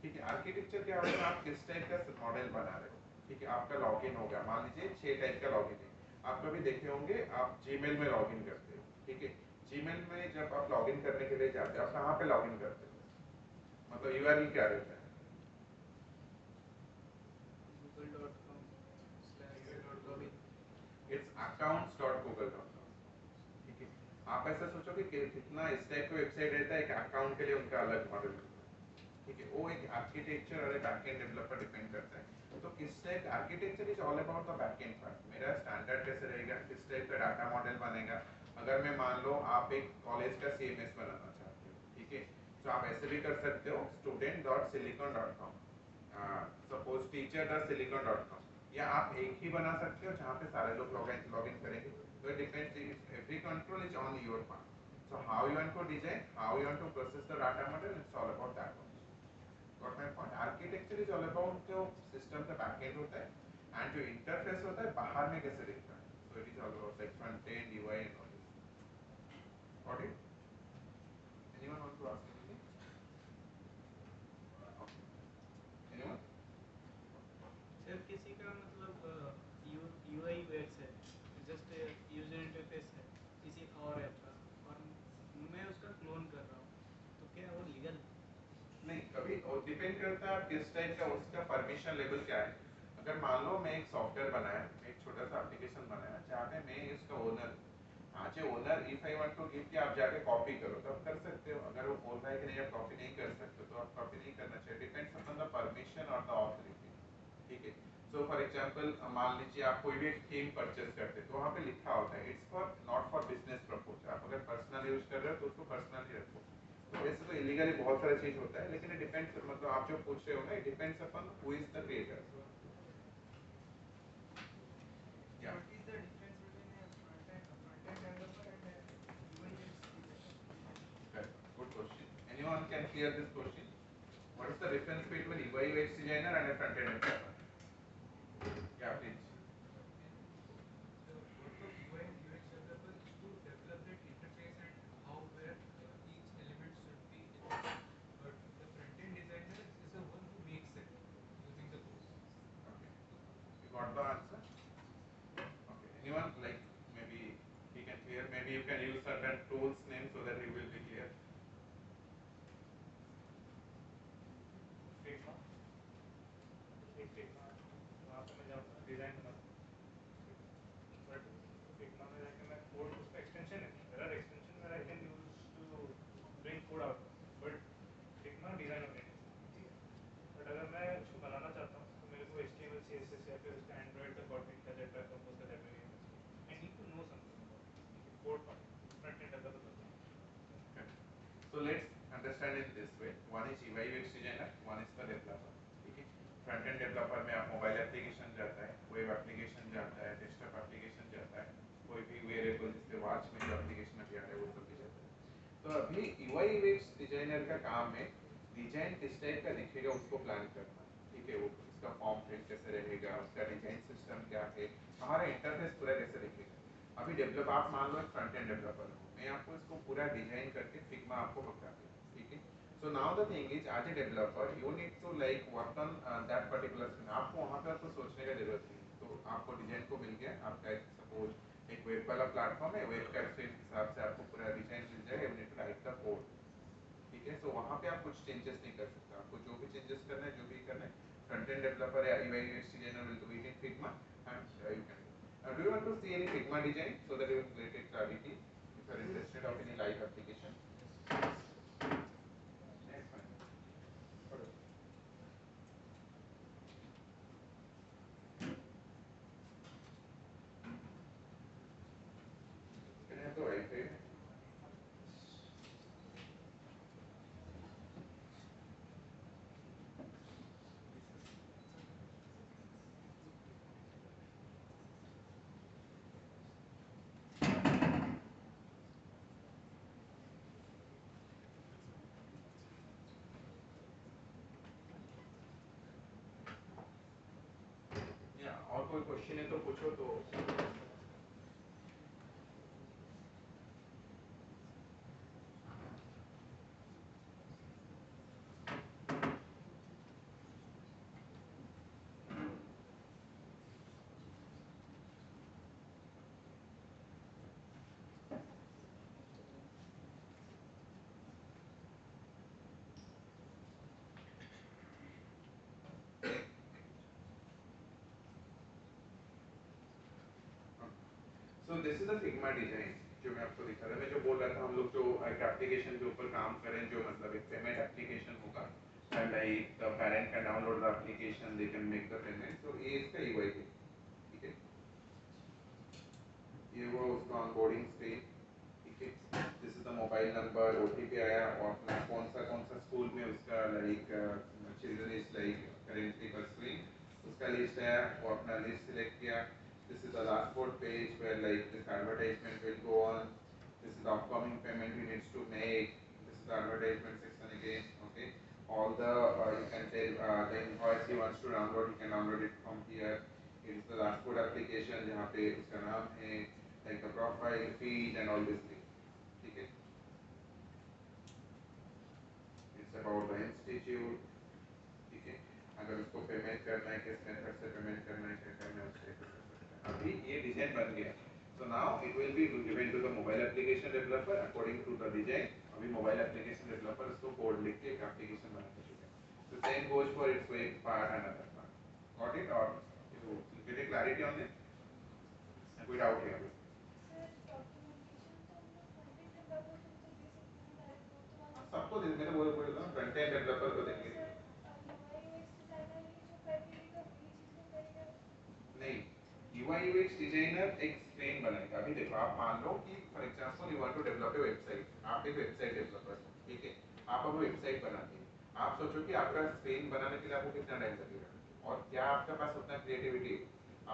ठीक है। आर्किटेक्चर क्या होता है, आप किस टाइप का मॉडल बना रहे हो, ठीक है। आपका लॉगिन होगा, मान लीजिए 6 टाइप का लॉगिन है, आप कभी देखे होंगे, आप जीमेल में लॉगिन करते हो, ठीक है। जीमेल में जब आप लॉगिन करने के लिए जाते हो, आप कहाँ पे लॉगिन करते हो, मतलब यूआरएल क्या रहता है? google.com/login इट्स accounts.google.com, ठीक है। आप ऐसा सोचोगे कि कितना इस टाइप का वेबसाइट रहता है, एक अकाउंट के लिए उनका अलग मॉडल होता है, ठीक है। वो एक आर्किटेक्चर और एक बैकएंड डेवलपर डिपेंड करता है। तो किस type architecture is all about the backend part, मेरा स्टैंडर्ड कैसे रहेगा, किस टाइप का डाटा मॉडल बनेगा। अगर मैं मान लो आप एक कॉलेज का CMS बनाना चाहते हो, ठीक है, तो आप ऐसे भी कर सकते हो, student.silicon.com, सपोज teacher.silicon.com, या आप एक ही बना सकते हो जहाँ पे सारे लोग लॉगिन करेंगे। तो it depends, every control is on your part. So how you want to design, how you want to process the data model, it's all about that one. Got my point? Architecture is all about जो system का backend होता है, and जो interface होता है बाहर में कैसे दिखता है। So it is all about like front end, UI and all this. Got it? Anyone want to ask anything? Okay. Anyone? Sir किसी का मतलब यूआई यूएक्स है, जस्ट यूजर इंटरफेस है किसी और ऐप का, और मैं उसका क्लोन कर रहा हूँ, तो क्या वो लीगल है? नहीं, कभी डिपेंड करता है आप किस टाइप का, उसका परमिशन लेवल क्या है। अगर मान लो मैं एक सॉफ्टवेयर बनाया, एक छोटा सा एप्लीकेशन बनाया जहाँ पे मैं इसका ओनर, आज owner if I want to give कि आप जाके कॉपी करो तो आप कर सकते हो। अगर वो बोल रहा है कि नहीं आप कॉपी नहीं कर सकते, तो आप कॉपी नहीं करना चाहिए। डिपेंड्स अपॉन द परमिशन और द ऑथोरिटी, ठीक है। सो फॉर एग्जांपल मान लीजिए आप कोई भी एक थीम परचेस करते हैं, तो वहाँ पे लिखा होता है it's for not for business purpose. आप अगर पर्सनल यूज कर रहे हो तो उसको पर्सनली रखो। तो वैसे तो इलीगली बहुत सारा चीज होता है, लेकिन इट डिपेंड्स, मतलब आप जो पूछ रहे हो ना, it depends upon who is the creator. या What is the difference between a front-end developer and a UI UX designer? Good question, anyone can clear this question? What is the difference between UI UX designer and a front end developer? Yeah, please. The work of UI and UX developer is to develop that interface and how where each element should be in that. But the front end designer is the one who makes it using the code. Okay. You got the answer? Okay. Anyone like maybe he can clear? Maybe you can use certain tools name so that he will be clear. Figma एक Figma वहाँ पे मैं जाऊँगा design बनाता हूँ but Figma में जाके मैं कोड उसका एक्सटेंशन है there are extension where I can use to bring code out but Figma design oriented ठीक है बट अगर मैं उसको बनाना चाहता हूँ तो मेरे को HTML CSS या फिर उसका एंड्रॉइड का कॉटलिन का जेटा कंपोज का library I need to know something about code part front end developer करता हूँ Okay. So let's understand it this way. One is UI UX designer, one is the developer. ठीक है. Front end developer में आप mobile application जाता है, web application जाता है, डेस्कटॉप एप्लीकेशन जाता है, कोई भी वेरिएबल जिससे वॉच में जो एप्लीकेशन अभी आ रहा है वो सब भी जाता है. तो अभी UI UX डिजाइनर का काम है डिजाइन किस टाइप का दिखेगा उसको प्लान करना. ठीक है, वो उसका फॉर्म प्रिंट कैसे रहेगा, उसका डिजाइन सिस्टम क्या है, हमारा इंटरफेस पूरा कैसे दिखेगा. अभी डेवलप आप मान लो एक फ्रंट एंड डेवलपर हो, मैं आपको इसको पूरा डिजाइन करके फिग्मा आपको पकड़ा दूँ. ठीक है. So now the thing is as a developer you need to like work on that particular screen. आपको वहाँ पे आपको सोचने का जरूरत नहीं. तो आपको डिजाइन को मिल गया, आपका एक सपोज एक वेब वाला प्लेटफॉर्म है, वेब का हिसाब से आपको पूरा डिजाइन मिल जाएगा. You need to write the code. ठीक है. सो वहाँ पे आप कुछ चेंजेस नहीं कर सकते. आपको जो भी चेंजेस करना है, जो भी करना है, फ्रंट एंड डेवलपर या UI UX designer will do it in Figma and you can do. Do you want to see any Figma design so that you will get it clarity if you are interested of any live application? Yes, fine. Can I have the Wi-Fi? Yeah, और कोई question है तो पूछो. तो so this is the Figma design जो मैं आपको दिखा रहा. मैं जो बोल रहा था, हम लोग जो एक एप्लीकेशन के ऊपर काम करें, जो मतलब एक पेमेंट एप्लीकेशन होगा, like the parent can download the application, they can make the payment. तो ये इसका UI है. ठीक है. ये वो उसका ऑनबोर्डिंग स्क्रीन. ठीक है. This is the mobile number, OTP आया और अपना कौन सा स्कूल में उसका like children is like currently pursuing, उसका लिस्ट आया, वो अपना लिस्ट सिलेक्ट किया. This is the last code page where like this advertisement will go on. This is the upcoming payment he needs to make. This is the advertisement section again. Okay. All the you can tell the invoice he wants to download. He can download it from here. It is the last code application जहाँ पे उसका नाम है, like the profile, feed and all these things. ठीक है. It's about the institute. ठीक है. अगर उसको पेमेंट करना है, किस मेथड से पेमेंट करना है, क्या करना है, उससे कर सकते हैं. अभी ये डिजाइन बन गया. So now it will be given to the mobile application developer according to the design. अभी मोबाइल एप्लीकेशन डेवलपर उसको कोड लिख के एक एप्लीकेशन बनाना चाहिए. So same goes for its web part and other part. Got it? Or you get a clarity on it? कोई doubt है अभी? Sir documentation तो हम लोग फ्रंट एंड डेवलपर को तो दे सकते हैं डायरेक्ट, वो तो वाला सबको मैंने बोल रहा हूँ फ्रंट एंड डेवलपर को देंगे. सर UI UX डिजाइनर ही जो कर देगा वही चीज़ को करेगा. नहीं, UI UX डिजाइनर एक स्क्रीन बनाएगा. अभी देखो, आप मान लो कि for example you want to develop a website. आप एक वेबसाइट डेवलपर हो. ठीक है. आप अब वेबसाइट बनाते हैं. आप सोचो कि आपका स्क्रीन बनाने के लिए आपको कितना टाइम लगेगा और क्या आपके पास उतना क्रिएटिविटी है.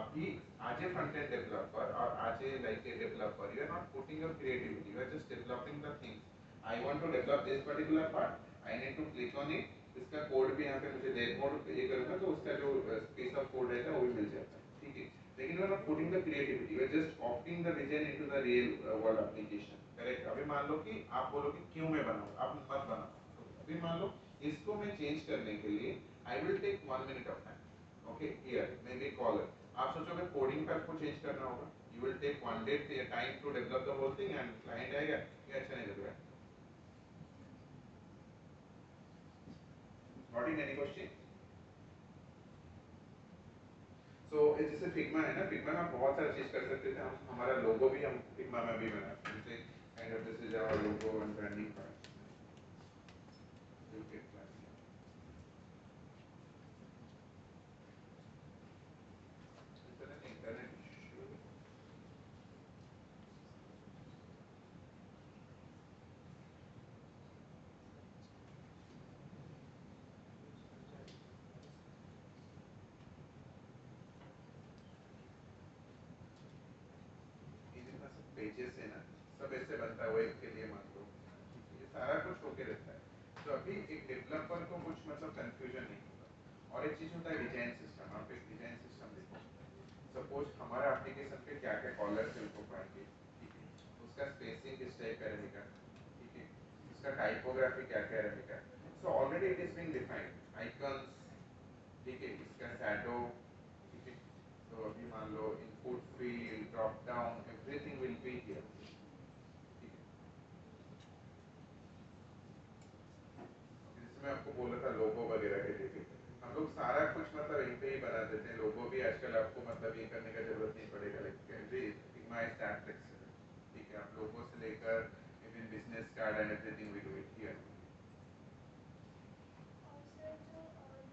अभी आज ए फ्रंट एंड डेवलपर और as a like a developer, you are not putting your creativity, you are just developing the things. I want to develop this particular part. I need to click on it. इसका code भी यहाँ पे मुझे then mode ये करूँगा तो उसका जो स्पेस ऑफ कोड रहता है वो भी मिल जाता है, ठीक है। लेकिन we are not putting the creativity, we are just opting the design into the real world application, correct. अभी मान लो कि आप बोलो कि क्यों मैं बनाऊँ, आप मत बनाओ, तो अभी मान लो इसको मैं चेंज करने के लिए I will take 1 minute of time, okay. Here maybe caller, आप सोचोगे कोडिंग पे आपको चेंज करना होगा, you will take 1 day time to develop the whole thing and client आएगा ये अच्छा नहीं लग रहा है। Not in any question. So जैसे फिग्मा है ना, फिग्मा में आप बहुत सारी चीज कर सकते थे, हम हमारा लोगो भी हम फिग्मा में भी बना सकते थे, kind of this is our logo and branding part, you can class internet issue. जितना सब पेजेस है ना, सब ऐसे बनता है वेब के लिए मान लो, ये सारा कुछ होके रहता है। तो अभी एक डेवलपर को कुछ मतलब कंफ्यूजन नहीं होगा। और एक चीज होता है डिजाइन सिस्टम, आप एक डिजाइन सिस्टम देखो, सपोज हमारा एप्लीकेशन पे क्या क्या कॉलर्स है उनको पढ़ेंगे, ठीक है, उसका स्पेसिंग किस टाइप का रहेगा, ठीक है, उसका टाइपोग्राफी क्या क्या रहेगा, so already it is being defined, icons, ठीक है, इसका शैडो, ठीक है। तो अभी मान लो input field, drop down, everything will be here, ठीक है। जिसमें आपको बोला था लोगो वगैरह के लिए हम लोग सारा कुछ मतलब यहीं पे ही बना देते हैं, लोगो भी आजकल आपको मतलब ये करने का जरूरत नहीं पड़ेगा, like Figma is that flexible, ठीक है। आप लोगो से लेकर even business card and everything we do it here. और सर जो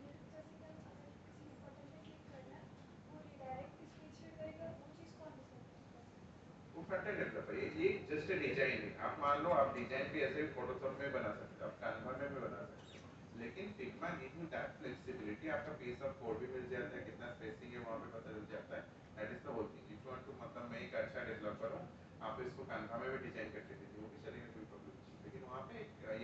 ये जैसे कि हम अगर किसी बटन पे क्लिक करना है वो रिडायरेक्ट किस पेज पे करेगा, वो चीज़ कौन डिसाइड करता है? वो फ्रंट एंड डेवलपर, ये जस्ट डिजाइन है। आप मान लो आप डिजाइन भी ऐसे फोटोशॉप में बना सकते हो, आप कैनवा में भी बना सकते हो, लेकिन Figma give you that flexibility, आपका पीस ऑफ कोड भी मिल जाता है, कितना स्पेसिंग है वहाँ पे पता चल जाता है, that is the whole thing. If you want to मतलब मैं एक अच्छा डेवलपर हूँ, आप इसको कैनवा में भी डिजाइन करके दीजिए, वो भी चलेगा, कोई प्रॉब्लम नहीं, लेकिन वहाँ पे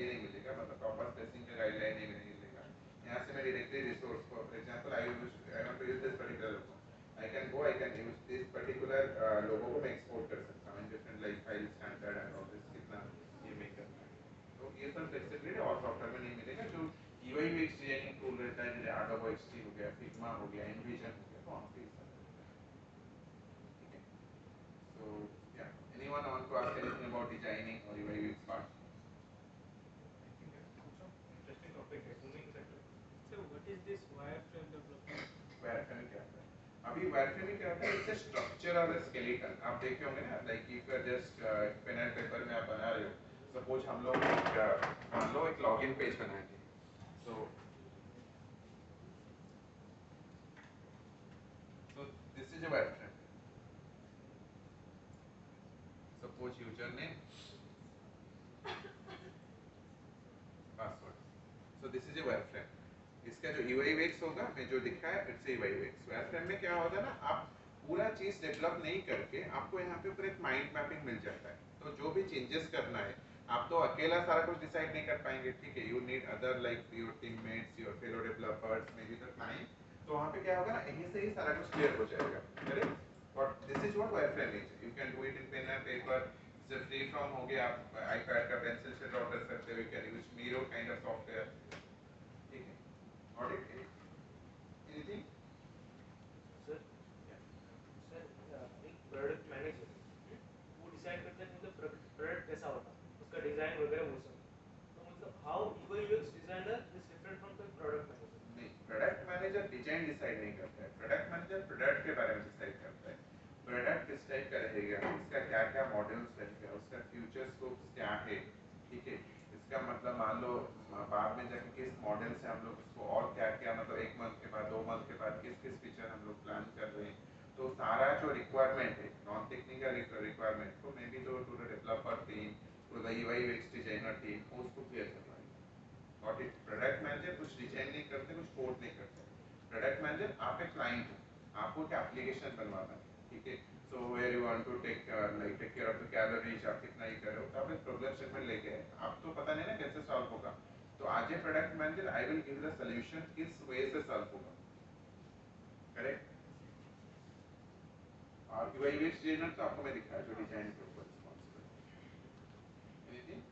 ये नहीं मिलेगा, मतलब प्रॉपर स्पेसिंग का गाइडलाइन नहीं मिलेगा। यहाँ से मैं डायरेक्टली रिसोर्स को, for example I want to use this particular logo, I can go, I can use this particular logo को मैं export कर सकता हूँ in different like file standard and all this, कितना ये मैं करना है। तो ये सब flexibility और सॉफ्टवेयर में नहीं मिलेगा। जो UI UX डिजाइनिंग टूल रहता है, जैसे Adobe XD हो गया, Figma हो गया, InVision हो गया, तो वहाँ पे ये सब रहता है, ठीक है। So yeah, anyone want to ask anything about designing or UI UX part? I think also interesting topic है, booming sector. So what is this wireframe development? Wireframing क्या होता है? अभी वायरफ्रेमिंग क्या होता है? इट्स अ स्ट्रक्चर और skeleton. आप देखे होंगे ना, like if you are just pen and paper में आप बना रहे हो, सपोज हम लोग मान लो एक लॉगिन पेज बनाएंगे, so this is a wireframe, suppose user name, password, so this is a wireframe. इसका जो UI UX होगा, मैं जो लिखा है इट्स UI UX। वायरफ्रेम में क्या होगा ना, आप पूरा चीज डेवलप नहीं करके आपको यहाँ पे ऊपर एक माइंड मैपिंग मिल जाता है, तो जो भी चेंजेस करना है, आप तो अकेला सारा कुछ डिसाइड नहीं कर पाएंगे, ठीक है, you need other like your teammates, your fellow developers, may be the client. तो वहाँ पे क्या होगा ना, यहीं से ही सारा कुछ क्लियर हो जाएगा, करेक्ट। और this is what wireframe is, you can do it in pen and paper, जैसे फ्री फ्रॉम हो गया, आप आईपैड का पेंसिल से ड्रॉ कर सकते हो, you can use Miro kind of software, ठीक है। Got it? Anything? Sir sir एक प्रोडक्ट मैनेजर वो डिसाइड करता है कि मतलब प्रोडक्ट कैसा होता है, उसका डिज़ाइन वगैरह वो सब, तो मतलब how UI UX designer is different from the product manager? नहीं, प्रोडक्ट मैनेजर डिजाइन डिसाइड नहीं करता है, प्रोडक्ट मैनेजर प्रोडक्ट के बारे में डिसाइड करता है। प्रोडक्ट किस टाइप का रहेगा, इसका क्या क्या मॉड्यूल्स रहेगा, उसका फ्यूचर स्कोप्स क्या है, ठीक है। इसका मतलब मान लो बाद में जाके किस मॉडल से हम लोग उसको और क्या क्या मतलब 1 मंथ के बाद 2 मंथ के बाद किस किस फीचर हम लोग प्लान कर रहे हैं, तो सारा जो रिक्वायरमेंट है नॉन टेक्निकल रिक्वायरमेंट को maybe to the developer team, to the UI UX designer team, उसको क्लियर करना है। और एक प्रोडक्ट मैनेजर कुछ डिजाइन नहीं करते, कुछ कोड नहीं करते। प्रोडक्ट मैनेजर आप एक क्लाइंट हो, आपको एक एप्लीकेशन बनवाना है, ठीक है। So where you want to take take care of the calories, आप कितना ही करो, तो आप एक प्रॉब्लम स्टेटमेंट लेके आए, आप तो पता नहीं ना कैसे सॉल्व होगा, तो as a product manager I will give the solution किस वे से सॉल्व होगा, करेक्ट। और यूआई यूएक्स डिजाइनर तो आपको मैं दिखाया जो डिजाइन के ऊपर responsible. Anything?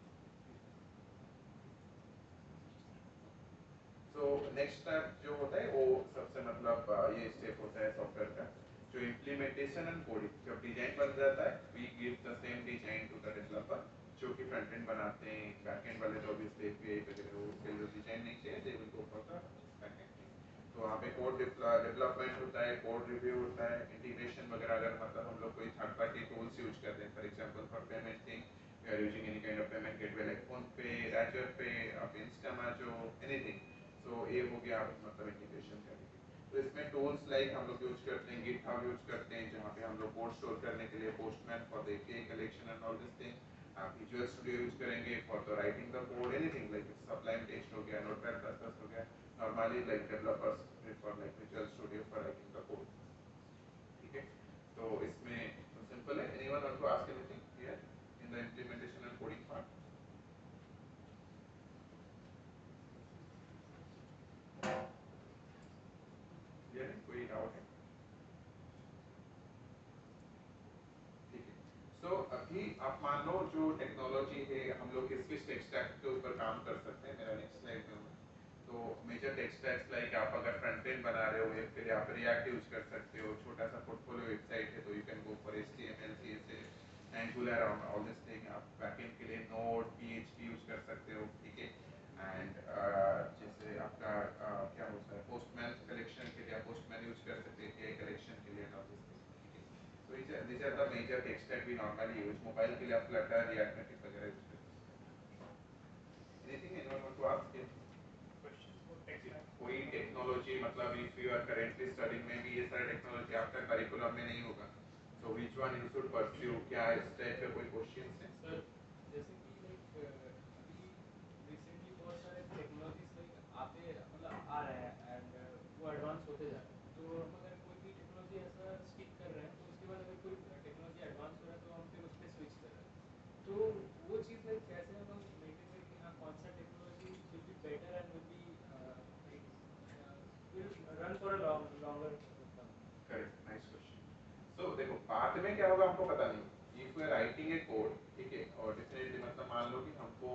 So next step जो होता है वो सबसे मतलब ये स्टेप होता है सॉफ्टवेयर का जो इम्प्लीमेंटेशन एंड कोडिंग। जब डिजाइन बन जाता है we give the same design to the developer जो कि फ्रंट एंड बनाते हैं, बैक एंड वाले तो ऑब्वियसली एपीआई वगैरह उसके लिए डिजाइन नहीं चाहिए, they will go for the back and. तो वहाँ पे कोड डेवलपमेंट होता है, कोड रिव्यू होता है, इंटीग्रेशन वगैरह। अगर मतलब हम लोग कोई थर्ड पार्टी टूल्स यूज करते हैं, for example for payment thing we are using any kind of payment gateway like PhonePe, Razorpay, आप इंस्टामाजो, एनीथिंग। सो ये हो गया मतलब इंटीग्रेशन करेंगे। तो इसमें टूल्स लाइक हम लोग यूज करते हैं गिटहब यूज करते हैं जहाँ पे हम लोग कोड स्टोर करने के लिए, Postman for the API collection and all this thing. आप विजुअल स्टूडियो यूज करेंगे for the writing the code, anything like Sublime Text हो गया, नोटपैड प्लस प्लस हो गया। Normally like developers prefer like Visual Studio for writing the code, ठीक है। तो इसमें सिंपल है। Anyone want to ask anything here in the implementation and coding part? Clear है? कोई डाउट है? ठीक है। सो अभी आप मान लो जो टेक्नोलॉजी है हम लोग किस टेक स्टैक के ऊपर काम कर सकते हैं, मेरा नेक्स्ट स्लाइड में होगा। तो मेजर टेक स्टैक्स लाइक आप अगर फ्रंट एंड बना रहे हो या फिर आप रिएक्ट यूज कर सकते हो, छोटा सा पोर्टफोलियो वेबसाइट है तो you can go for HTML CSS angular all this thing. आप बैकएंड के लिए नोड पीएचपी यूज कर सकते हो, ठीक है। एंड जैसे आपका क्या होता है पोस्टमैन कलेक्शन के लिए आप पोस्टमैन यूज कर सकते हैं, एपीआई कलेक्शन के लिए ऑल दिस थिंग, ठीक है। So these are the major tech stack we normally use. Mobile के लिए आप Flutter, React Native वगैरह यूज कर सकते हैं। Anything anyone want to ask? Question for tech stack. कोई टेक्नोलॉजी मतलब if you are currently studying में भी ये सारा टेक्नोलॉजी आपका करिकुलम में नहीं होगा, so which one you should pursue? क्या इस टाइप का कोई क्वेश्चन है? सर जैसे कि लाइक अभी रिसेंटली बहुत सारे टेक्नोलॉजीज लाइक आते मतलब आ रहे हैं एंड वो एडवांस होते जा रहे हैं। तो हम अगर कोई भी टेक्नोलॉजी ऐसा स्टिक कर रहे हैं तो उसके बाद अगर कोई टेक्नोलॉजी एडवांस हो रहा है तो हम फिर उस पर स्विच कर रहे हैं। तो वो चीज़ लाइक कैसे हम मेंटेन करें कि हाँ कौन सा technology will be better and will be like will run for a longer term. Correct, nice question. So देखो बाद में क्या होगा हमको पता नहीं। If we are writing a code, ठीक है, और डेफिनेटली मतलब मान लो कि हमको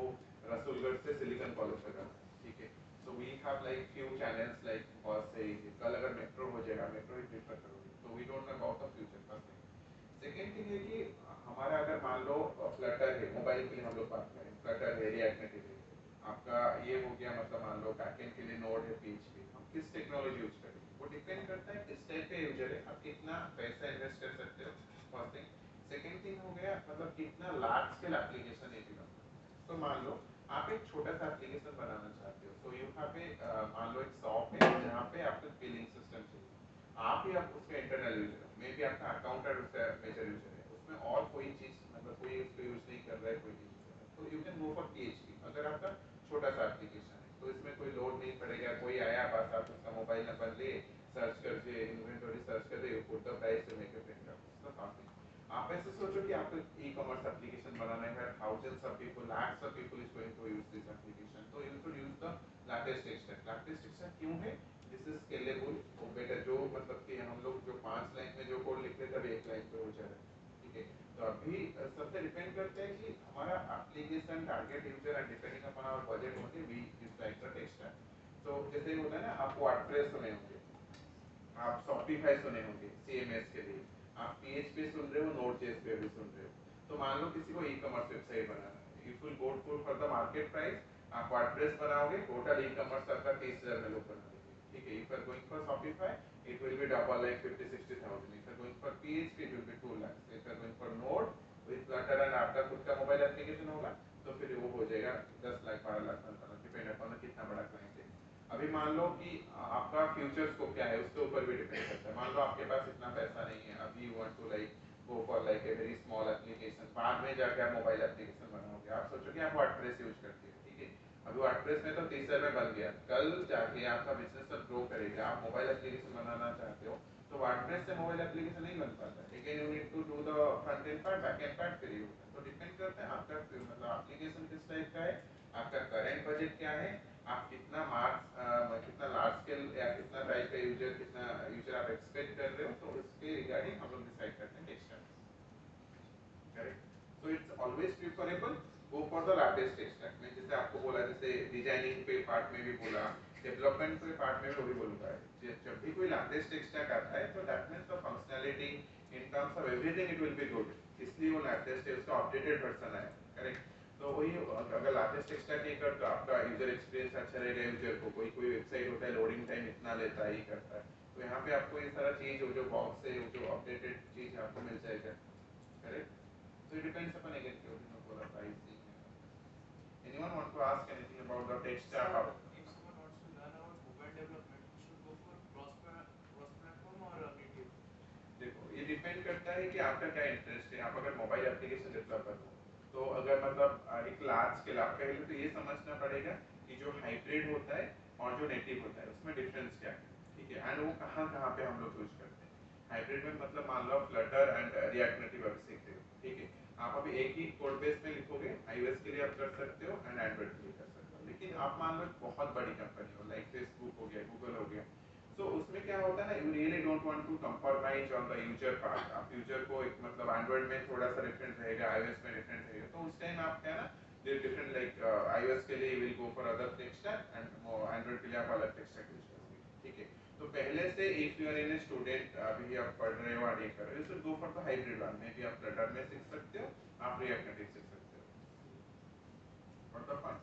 रसूलगढ़ से सिलिकॉन कॉलेज तक आना है, ठीक है। So we have like few channels like बस से कल अगर मेट्रो हो जाएगा, मेट्रो ही प्रेफर करोगे, तो we don't know about the future first thing. Second thing है कि हमारा अगर मान लो फ्लटर है, मोबाइल के लिए हम लोग बात करें, फ्लटर है, रिएक्ट नेटिव है, आपका ये हो गया मतलब मान लो बैकएंड के लिए नोड है, पीएचपी, हम किस टेक्नोलॉजी यूज करेंगे वो डिपेंड करता है किस टाइप का यूजर है, आप कितना पैसा इन्वेस्ट कर सकते हो, फर्स्ट थिंग। सेकेंड थिंग हो गया मतलब कितना लार्ज स्केल एप्लीकेशन है डेवलप। तो मान लो आप एक छोटा सा एप्लीकेशन बनाना चाहते हो, तो यू हैव ए मान लो एक शॉप है जहाँ पे आपको बिलिंग सिस्टम चाहिए, आप ही आप उसका इंटरनल यूजर हो, मे बी आपका अकाउंटेंट उसका मेजर यूजर है, उसमें और कोई चीज मतलब कोई उसको यूज नहीं कर रहा है, कोई नहीं यूज कर रहा है, तो you can go for PHP. अगर आपका छोटा सा एप्लीकेशन है तो इसमें कोई लोड नहीं पड़ेगा, कोई आया बस आप उसका मोबाइल नंबर ले, सर्च कर दे, इन्वेंटरी सर्च कर दे, you put the price to make a print out, काफी। आप ऐसे सोचो कि आपको ई कॉमर्स एप्लीकेशन बनाना है, thousands of people, lakhs of people is going to use this application, तो you should use the latest tech stack. Latest tech stack क्यों है? दिस इज स्केलेबल, वो बेटा जो मतलब कि हम लोग जो 5 लाइन में जो कोड लिखते थे अभी 1 लाइन पे हो जा रहा है, ठीक है। तो अभी सबसे डिपेंड करता है कि हमारा application target user and depending upon our budget only we use like the tech stack. तो जैसे होता है ना, आप वर्डप्रेस सुने होंगे, आप शॉपिफाई सुने होंगे सीएमएस के लिए, आप पीएचपी सुन रहे हो, नोड.जेएस पे भी सुन रहे हो। तो मान लो किसी को ई कॉमर्स वेबसाइट बनाना है, if will go for the market price, आप वर्डप्रेस बनाओगे, टोटल ई कॉमर्स आपका 30,000 में लोग बना देंगे, ठीक है। If you are going for Shopify it will be double like 50-60,000. If you are going for PHP it will be 2 lakhs. If you are going for Node with Flutter and आपका खुद का मोबाइल एप्लीकेशन होगा तो फिर वो हो जाएगा 10 lakh 12 lakh 15 lakh, depend upon कितना बड़ा क्लाइंट है। अभी मान लो कि आपका फ्यूचर स्कोप क्या है उसके ऊपर भी डिपेंड करता है। मान लो आपके पास इतना पैसा नहीं है, अभी you want to like go for like a very small application, बाद में जाके आप मोबाइल एप्लीकेशन बनाओगे, आप सोचोगे आप वर्डप्रेस यूज करते हो, ठीक है। अभी वर्डप्रेस में तो 30,000 में बन गया, कल जाके आपका बिजनेस सब ग्रो करेगा, आप मोबाइल एप्लीकेशन बनाना चाहते हो तो वर्डप्रेस से मोबाइल एप्लीकेशन नहीं बन पाता, again you need to do the front end part, back end part, फिर यू। तो डिपेंड करता है आपका मतलब एप्लीकेशन किस टाइप का है, आपका करंट बजट क्या है, आप कितना मार्क्स कितना लार्ज स्केल या कितना टाइप का यूजर आप एक्सपेक्ट कर रहे हो, तो उसके रिगार्डिंग हम लोग डिसाइड करते हैं text stack. Correct. So it's always preferable go for the largest text stack. मैं जैसे आपको बोला, जैसे डिजाइनिंग पे पार्ट में भी बोला, डेवलपमेंट पे पार्ट में भी वही बोलूंगा, जब भी कोई लार्जेस्ट टेक्स्ट स्टैक आता है तो that means the functionality in terms of everything it will be good, इसलिए वो लार्जेस्ट है, उसका अपडेटेड वर्जन है। करेक्ट। तो वही अगर लार्जेस्ट टेक्स्ट स्टैक लेकर तो आपका यूजर एक्सपीरियंस अच्छा रहेगा, यूजर को कोई कोई वेबसाइट होता है लोडिंग टाइम इतना लेता है, ये करता है, तो यहाँ पे आपको ये सारा चीज जो बॉक्स है, जो अपडेटेड चीज आपको मिल जाएगा। Correct. So it depends upon again your pricing. Anyone want to ask anything about the tech stack? So, if someone wants to learn about mobile development, he should go for cross platform or native. देखो ये depend करता है कि आपका क्या interest है। आप अगर मोबाइल एप्लीकेशन डेवलपर हो तो अगर मतलब एक लार्ज स्केल, आप पहले तो ये समझना पड़ेगा कि जो हाइब्रिड होता है और जो नेटिव होता है उसमें डिफरेंस क्या है। ठीक है। एंड वो कहाँ कहाँ पे हम लोग यूज करते हैं। हाइब्रिड में मतलब मान लो फ्लटर एंड रिएक्ट नेटिव अभी सीख रहे हो, ठीक है, आप अभी एक ही कोड बेस में लिखोगे, iOS के लिए आप कर सकते हो एंड एंड्रॉइड के लिए कर सकते हो। लेकिन आप मान लो बहुत बड़ी कंपनी हो, लाइक फेसबुक हो गया, गूगल हो गया, तो उसमें क्या होता है ना, you really don't want to compromise on the user part. आप यूजर को एक मतलब एंड्रॉइड में थोड़ा सा डिफरेंट रहेगा, iOS में डिफरेंट रहेगा, तो उस टाइम आप क्या ना डिफरेंट लाइक iOS के लिए will go for other tech stack and Android के लिए आप अलग टेक स्टैक यूज करोगे। ठीक है। तो पहले से if you are in a student, अभी आप पढ़ रहे हो और ये कर रहे हो, you should go for the hybrid one. May be आप फ्लटर में सीख सकते हो, आप रिएक्ट नेटिव सीख सकते हो।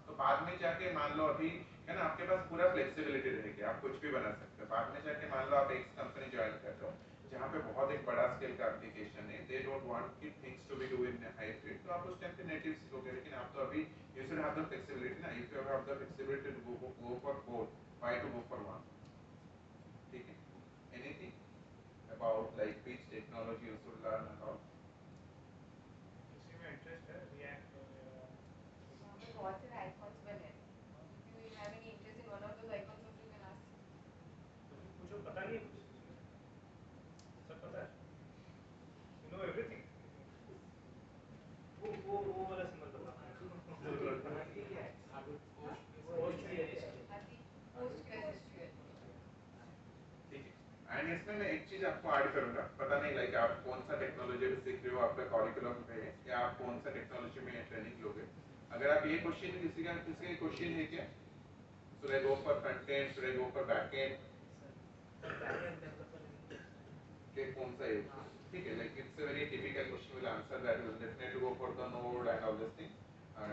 तो बाद में जाके मान लो अभी है ना आपके पास पूरा फ्लेक्सिबिलिटी रहेगी, आप कुछ भी बना सकते हो। बाद में जाके मान लो आप एक कंपनी ज्वाइन कर रहे हो जहाँ पे बहुत एक बड़ा स्केल का एप्लीकेशन है, दे डोंट वांट की things to be do in hybrid, तो आप उस टाइम पे नेटिव सीखोगे। लेकिन आप तो अभी you should have the flexibility ना, if you have the flexibility to go for both, why to go for one. ठीक है। Anything about like which technology you should learn and all? इसी में इंटरेस्ट है रिएक्ट वगैरह। वहाँ पे बहुत सारे आइकॉन्स बने हैं। If you have any interest in one of those icons, also you can ask. मुझे पता नहीं कुछ इसमें, सब पता है, यू नो एवरीथिंग। वो वाला सिंबल बताना है। पोस्ट भी है इसमें। Adi, PostgreSQL. ठीक है। एंड इसमें मैं एक चीज आपको ऐड करूंगा, पता नहीं लाइक आप कौन सा टेक्नोलॉजी में सीख रहे हो, आपका करिकुलम पे है या आप कौन सा टेक्नोलॉजी में ट्रेनिंग लोगे। अगर आप ये क्वेश्चन किसी का क्वेश्चन है क्या, should I go for front end, should I go for back end, backend developer के कौन सा है? ठीक है, like it's a very typical question, will answer that, will definitely go for the node and all this thing,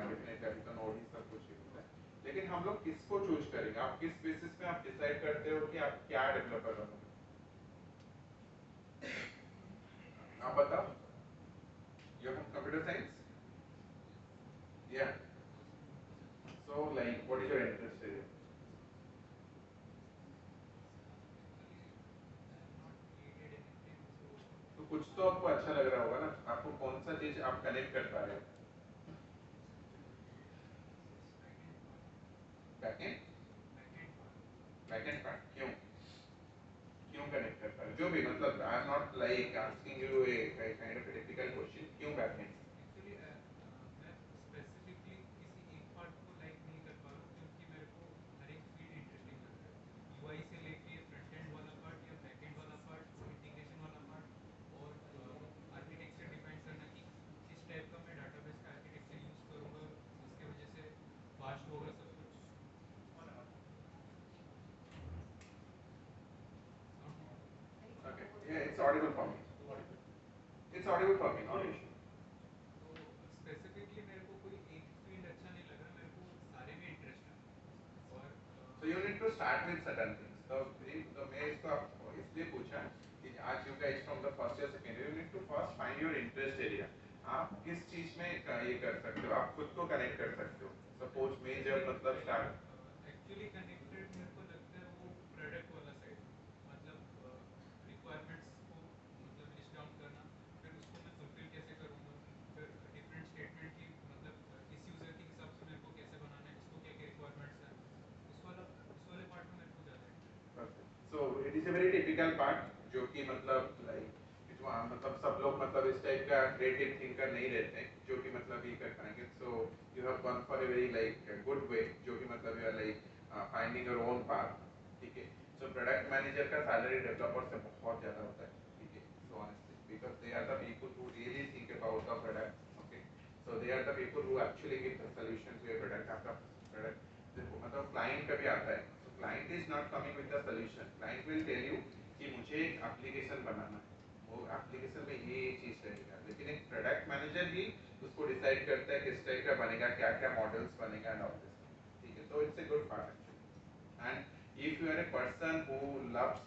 definitely अभी तो node ही सब कुछ ही होता है। लेकिन हम लोग किसको चूज करेंगे, आप किस बेसिस पे आप डिसाइड करते हो कि आप क्या डेवलपर बनोगे? आप बताओ। You have computer science? Yeah. So like what is your interest area? तो कुछ तो आपको अच्छा लग रहा होगा ना, आपको कौन सा चीज आप कनेक्ट कर पा रहे हो? बैकएंड? बैकएंड पार्ट क्यों क्यों कनेक्ट कर पा रहे हो? जो भी मतलब I am not like asking U a kind of A typical question, क्यों बैकएंड? एक्चुअली मैं स्पेसिफिकली किसी एक पार्ट को लाइक नहीं कर पा रहा हूँ, क्योंकि मेरे को हर एक फील्ड इंटरेस्टिंग लग रहा है। यूआई से लेके फ्रंट एंड वाला पार्ट या बैक एंड वाला पार्ट, इंटीग्रेशन वाला पार्ट, और आर्किटेक्चर डिफाइन करना कि किस टाइप का मैं डाटाबेस का आर्किटेक्चर यूज़ करूँगा, जिसके वजह से फास्ट होगा सब कुछ। Okay, yeah, it's audible for me. It's audible for me, not issue. तो स्पेसिफिकली मेरे को कोई एक फील्ड अच्छा नहीं लग रहा, मेरे को सारे में इंटरेस्ट है। और So you need to start with certain things. तो मैं इसको आपको इसलिए पूछा कि आज you guys from the first year second year you need to first find your interest area. आप किस चीज में ये कर सकते हो, आप खुद को कनेक्ट कर सकते हो। सपोज मैं जब मतलब स्टार्ट एक्चुअली कनेक्टेड मेरे को लगता है वो प्रोडक्ट वाला साइड, मतलब रिक्वायरमेंट्स को मतलब लिस्ट डाउन करना, फिर उसको मैं फुलफिल कैसे करूँगा, फिर डिफरेंट स्टेटमेंट की मतलब इस यूज़र के हिसाब से मेरे को कैसे बनाना है, इसको क्या क्या रिक्वायरमेंट्स है, इस वाले पार्ट में मेरे को ज़्यादा इंटरेस्ट है। So it is a very typical part जो कि मतलब like मतलब सब लोग मतलब इस टाइप का क्रिएटिव थिंकर नहीं रहते हैं जो कि मतलब ये कर पाएंगे, so you have gone for a very like good way, जो कि मतलब you are like finding your own path, ठीक है। सो प्रोडक्ट मैनेजर का सैलरी डेवलपर से बहुत ज़्यादा होता है, ठीक है। So honestly because they are the people who really think about the product, okay. So they are the people who actually give the solution to a product. आपका product देखो मतलब क्लाइंट कभी आता है, so client is not coming with the solution, client will tell you कि मुझे एक application बनाना है, वो एप्लीकेशन में ये चीज़ रहेगा, लेकिन एक प्रोडक्ट मैनेजर ही उसको डिसाइड करता है किस टाइप का बनेगा, क्या क्या मॉडल्स बनेगा एंड ऑल दिस, ठीक है। तो it's a good part actually. And if you are a person who loves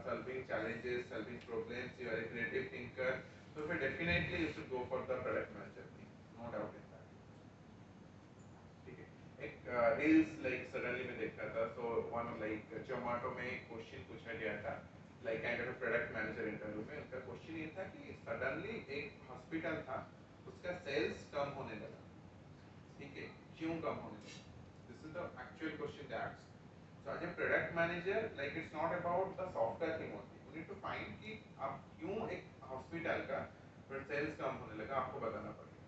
solving challenges, solving problems, you are a creative thinker, तो फिर definitely you should go for the product manager thing, no doubt in that, ठीक है। एक reels like suddenly मैं देख रहा था, so one like Zomato में एक क्वेश्चन पूछा गया था like kind of product manager interview में। उनका क्वेश्चन ये था कि सडनली एक हॉस्पिटल था, उसका सेल्स कम होने लगा, ठीक है, क्यों कम होने लगा? This is the actual question that's. So as a product manager like it's not about the software thing only, you need to find कि आप क्यों एक हॉस्पिटल का सेल्स कम होने लगा, आपको बताना पड़ेगा,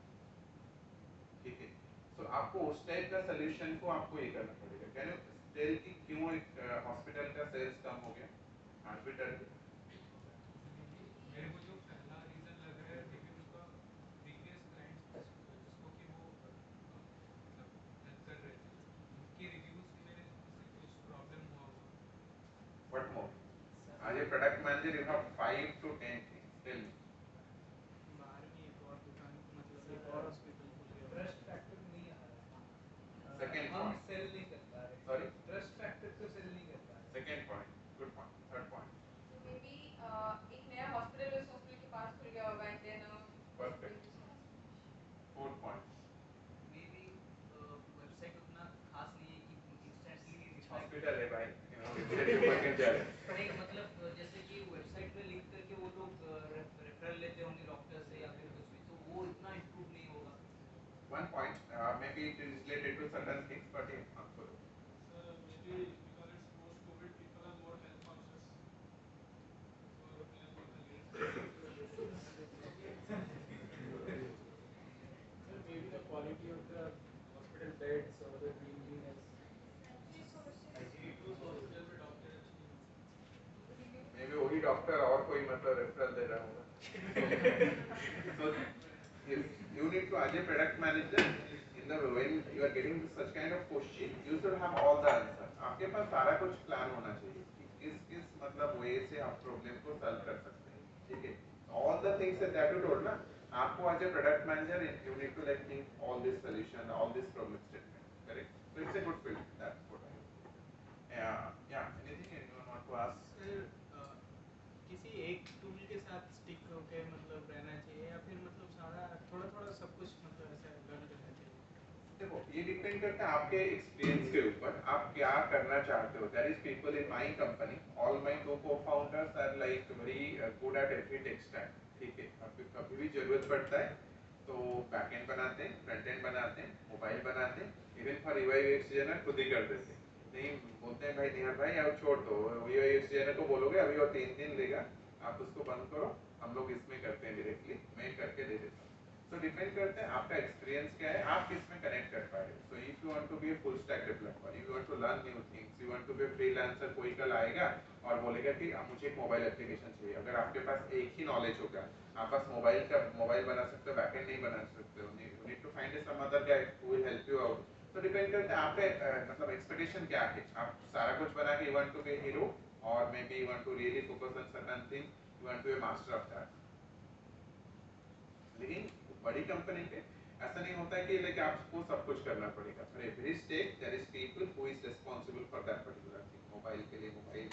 ठीक है। सो आपको उस टाइप का सोल्यूशन को आपको ये करना पड़ेगा, कैन यू टेल कि क्यों एक हॉस्पिटल का सेल्स कम हो गया हॉस्पिटल? मेरे को जो पहला रीज़न लग रहा है मे बी उसका प्रीवियस क्लाइंट्स जिसको कि वो मतलब हेल्प कर रहे थे उनके रिव्यूज़ में से कुछ प्रॉब्लम हुआ होगा। What more as a product manager you have 5 to 10 things, tell me. बाहर में एक और दुकान मतलब एक और हॉस्पिटल खुल गया। ट्रस्ट फैक्टर नहीं आ रहा है। सेकंड हम पॉइंट, सेल नहीं कर पा रहे। सॉरी, ट्रस्ट फैक्टर को सेल नहीं कर पा रहे। Second point, good point, third point, So maybe एक नया हॉस्पिटल उस हॉस्पिटल के पास खुल गया होगा and then perfect, fourth point, may be website उतना खास नहीं है कि इंस्टेंटली रिप्लाई हॉस्पिटल है भाई, यू नो वेबसाइट ऊपर कैसे जा रहे हैं? नहीं मतलब जैसे कि वेबसाइट पे लिंक करके वो लोग रेफरल लेते होंगे डॉक्टर से या फिर कुछ भी, तो वो इतना इम्प्रूव नहीं होगा। One point, maybe it is related to certain things, but yeah, answer. maybe because it's post COVID, people are more health conscious. So अपने आप को इतना Sir, maybe the quality of the hospital beds or the cleanliness. उस hospital में doctor अच्छे नहीं होते। Maybe वही डॉक्टर और कोई मतलब रेफरल दे रहा होगा। So you need to, as a product manager, in the when you are getting such kind of question, you should have all the answer. आपके पास सारा कुछ प्लान होना चाहिए कि किस किस मतलब वे से आप प्रॉब्लम को सॉल्व कर सकते हैं, ठीक है। All the things that you told ना, आपको as a product manager you need to like think all this solution, all this problem statement, correct? So it's a good field. That's what I. Yeah. Anything anyone want to ask? Sir किसी एक tool के साथ stick होके मतलब रहना चाहिए या फिर मतलब सारा थोड़ा थोड़ा सब कुछ मतलब ऐसा लर्न करना चाहिए? देखो ये डिपेंड करता है आपके एक्सपीरियंस के ऊपर, आप क्या करना चाहते हो। There is people in my company, all my two co-founders are like very good at every tech stack, ठीक है। आपको कभी भी जरूरत पड़ता है तो बैकएंड बनाते हैं, फ्रंट एंड बनाते हैं, मोबाइल बनाते हैं, even for UI UX designer खुद ही कर देते हैं। नहीं बोलते हैं भाई निहार भाई आप छोड़ दो, यूआई यूएक्स डिजाइनर को बोलोगे अभी वो 3 दिन लेगा, आप उसको बंद करो, हम लोग इसमें करते हैं डायरेक्टली, मैं करके दे देता हूँ। तो डिपेंड करता है आपका एक्सपीरियंस क्या है, आप किस में कनेक्ट कर पा रहे हो। So if you want to be a full stack developer, you want to learn new things, you want to be a freelancer, कोई कल आएगा और बोलेगा कि अब मुझे एक मोबाइल एप्लीकेशन चाहिए, अगर आपके पास एक ही नॉलेज होगा, आप बस मोबाइल बना सकते हो, बैकएंड नहीं बना सकते हो, you need to find some other guy who will help you out. तो डिपेंड करता है आपका मतलब एक्सपेक्टेशन क्या है। आप सारा कुछ बना के you want to be hero, और maybe you want to really focus on certain thing, you want to be master of that. लेकिन बड़ी कंपनी पे ऐसा नहीं होता है कि लाइक आपको सब कुछ करना पड़ेगा। For every stake there is people who is responsible for that particular thing. Mobile के लिए मोबाइल,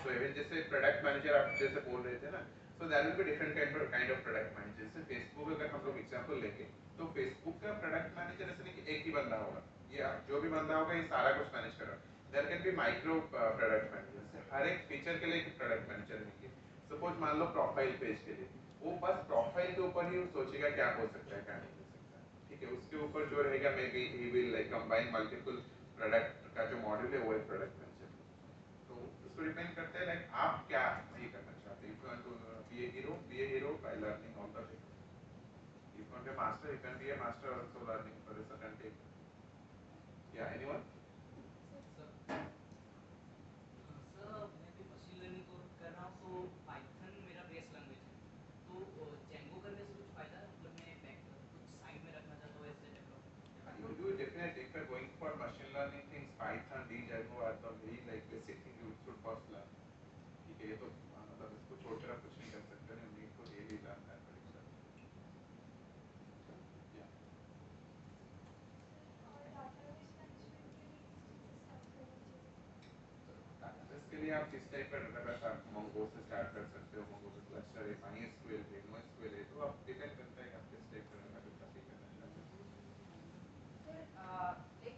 तो इवन जैसे प्रोडक्ट मैनेजर आप जैसे बोल रहे थे ना, so there will be different kind of product manager. जैसे फेसबुक अगर हम लोग एग्जांपल लेंगे, तो फेसबुक का प्रोडक्ट मैनेजर ऐसा नहीं कि एक ही बंदा होगा, या जो भी बंदा होगा ये सारा कुछ मैनेज कर रहा है। There can be micro product manager, हर एक फीचर के लिए एक प्रोडक्ट मैनेजर रहेंगे। सपोज मान लो प्रोफाइल पेज के लिए, वो बस प्रोफाइल के ऊपर ही सोचेगा क्या हो सकता है क्या नहीं हो सकता है, ठीक है। उसके ऊपर जो रहेगा may B he will like combine multiple product का जो मॉड्यूल है वो एक प्रोडक्ट मैनेजर। तो उसको डिपेंड करता है लाइक आप क्या ये करना चाहते हैं। If you want to be a hero by learning all the things. master, you can be a master also learning for a certain table. Yeah, anyone? Sir sir मैं भी मशीन लर्निंग कर रहा हूँ, तो पाइथन मेरा base language है, तो Django करने से कुछ फ़ायदा है? मतलब मैं कुछ साइड में रखना चाहता हूँ ऐसे develop. You definitely, if you're going for machine learning things, Python, Django are the very like basic thing you should first learn. ठीक है, ये तो मतलब इसको छोड़कर आप कुछ नहीं कर सकते, you need to really learn that particular. Yeah. और डाटाबेस मैनेजमेंट के लिए किस चीज़ से स्टार्ट करना चाहिए? इसके लिए आप जिस टाइप का डेटाबेस आप मंगो से स्टार्ट कर सकते हो, मंगो पे क्लस्टर है, MySQL है, NoSQL है, तो आप डिपेंड करता है कि आप किस टाइप का डेटाबेस आप करना चाहते हो. सर लाइक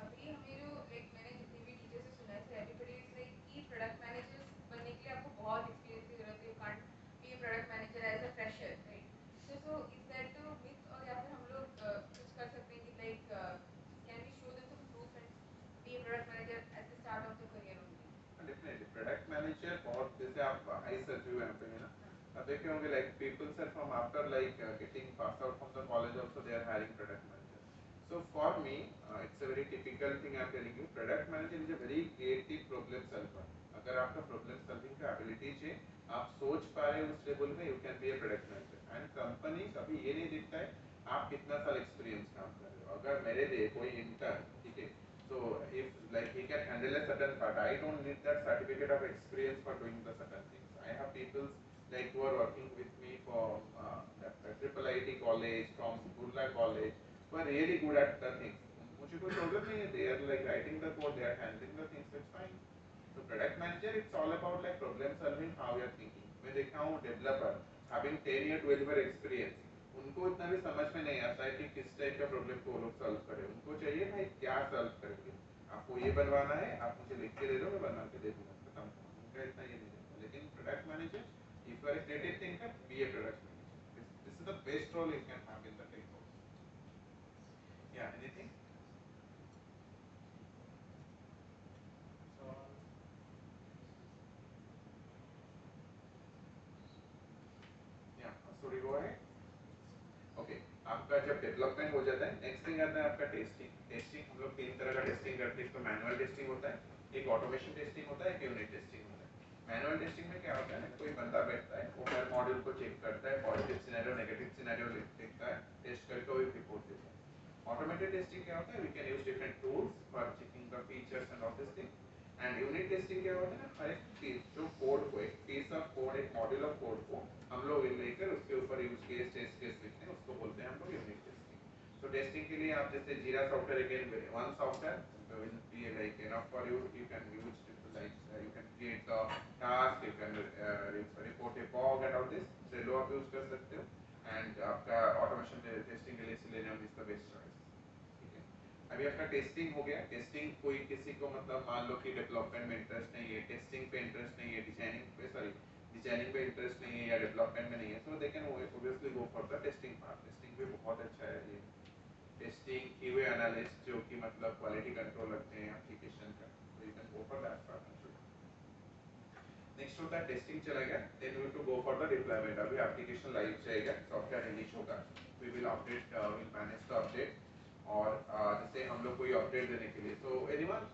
अभी हमें जो लाइक मैंने जितने भी टीचर से सुना है सर, एवरीबडी इज लाइक कि प्रोडक्ट मैनेजर्स बनने के लिए आपको बहुत एक्सपीरियंस की जरूरत है, you can't be a product manager as a fresher, right? So is that a myth, और या फिर हम लोग कुछ कर सकते हैं कि like can we show them some proof and be a product manager at the start of the career only? Definitely product manager बहुत, जैसे आप आई सर्च हुए यहाँ पे है ना, आप देखे होंगे like peoples are from after like getting pass out from the college also they are hiring product manager. So for me, it's a very typical thing I'm telling you. Product manager is a very creative problem solver. अगर आपका problem solving का ability है, आप सोच पा रहे हो उस लेवल में, you can be a product manager. And company कभी ये नहीं देखता है आप कितना साल experience काम कर रहे हो. अगर मेरे लिए कोई intern, ठीक है, so if like he can handle a certain part, I don't need that certificate of experience for doing the certain things. I have people like who are working with me from Triple IT college, from Burla college, who are really good at the things. मुझे कोई problem नहीं है, they are like writing the code, they are handling the things, it's fine. So product manager, it's all about like problem solving, how you are thinking. मैं देखा हूँ developer having 10 year 12 year experience, उनको इतना भी समझ में नहीं आता है कि किस टाइप का प्रॉब्लम को वो लोग सॉल्व करें. उनको चाहिए भाई क्या सॉल्व करेंगे, आपको ये बनवाना है, आप मुझे लिख के दे दो, मैं बना के दे दूंगा, खत्म. उनका इतना ये नहीं रहता. लेकिन product manager, if you are a creative thinker, be a product manager. This is the best role you can have in the tech world. Yeah, anything? So Yeah, sorry, go ahead. Okay, आपका जब development हो जाता है, next thing आता है आपका testing. Testing हम लोग तीन तरह का टेस्टिंग करते हैं. एक तो मैनुअल टेस्टिंग होता है, एक ऑटोमेशन टेस्टिंग होता है, एक यूनिट टेस्टिंग होता है. मैनुअल टेस्टिंग में क्या होता है, कोई बंदा बैठता है, वो हर मॉड्यूल को चेक करता है, पॉजिटिव सिनेरियो नेगेटिव सिनेरियो देखता है, टेस्ट करके वो रिपोर्ट देता है. ऑटोमेटेड टेस्टिंग क्या होता है, we can use different tools for checking the features and all this thing. And unit testing क्या होता है ना, हर एक पीस जो कोड को, एक पीस ऑफ कोड, एक मॉड्यूल ऑफ कोड को हम लोग लेकर उसके ऊपर यूज केस टेस्ट केस लिखते हैं, उसको बोलते हैं हम लोग यूनिट टेस्टिंग. तो टेस्टिंग के लिए आप जैसे जीरा software, again one software will be like enough for you. You can use like you can create the task, you can report a bug and all this. Trello आप use कर सकते हो. एंड आपका ऑटोमेशन टेस्टिंग के लिए Selenium is the best choice. ठीक है, अभी आपका टेस्टिंग हो गया. टेस्टिंग कोई किसी को मतलब मान लो कि डेवलपमेंट में इंटरेस्ट नहीं है, टेस्टिंग पे इंटरेस्ट नहीं है, डिजाइनिंग पे इंटरेस्ट नहीं है या डेवलपमेंट में नहीं है, so they can obviously go for the testing part. Testing भी बहुत अच्छा है ये. टेस्टिंग QA एनालिस्ट जो कि मतलब क्वालिटी कंट्रोल रखते हैं एप्लीकेशन का, तो you can go for that part. Next होता है टेस्टिंग चला गया, then we to go for the deployment. अभी एप्लीकेशन लाइव जाएगा, सॉफ्टवेयर रिलीज होगा, we will update, will manage the update. और जैसे हम लोग कोई अपडेट देने के लिए, so anyone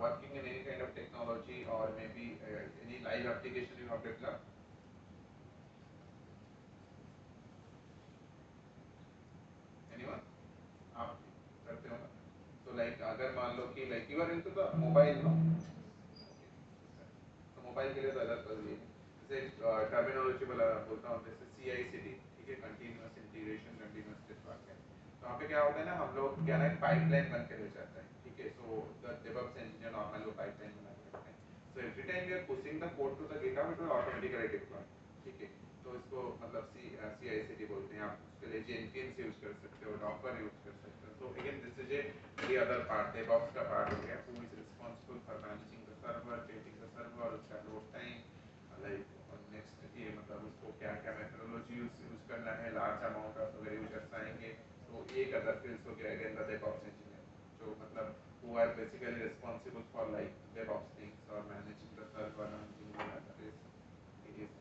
working in any kind of technology और maybe any live application you have developed, anyone आप करते हो ना. तो लाइक अगर मान लो कि like you are into the mobile no, तो मोबाइल के लिए तो अलग कर दिए. जैसे टर्मिनोलॉजी बोलता हूँ, जैसे CI/CD, ठीक है, कंटिन्यूअस इंटीग्रेशन, कंटिन्यूअस डिप्लॉयमेंट. तो वहाँ पे क्या होता है ना, हम लोग क्या ना पाइपलाइन बन के रह जाता है. ठीक है, so the DevOps engineer normally वो पाइपलाइन बना के रखते हैं. So every time we are pushing the code to the GitHub, it will automatically deploy. ठीक है, तो इसको मतलब CI/CD बोलते हैं. आप उसके लिए जेनकिंस यूज कर सकते हो, डॉकर यूज कर सकते हो. So again, this is the other part, DevOps का part हो गया. Who is responsible for managing the server, creating the server, उसका load time, like next ये मतलब उसको क्या क्या methodology यूज करना है, large amount of अगर users आएंगे, तो एक other fields हो गया again the DevOps engineer, जो मतलब who are basically responsible for like DevOps things or managing the server, managing the database. It is.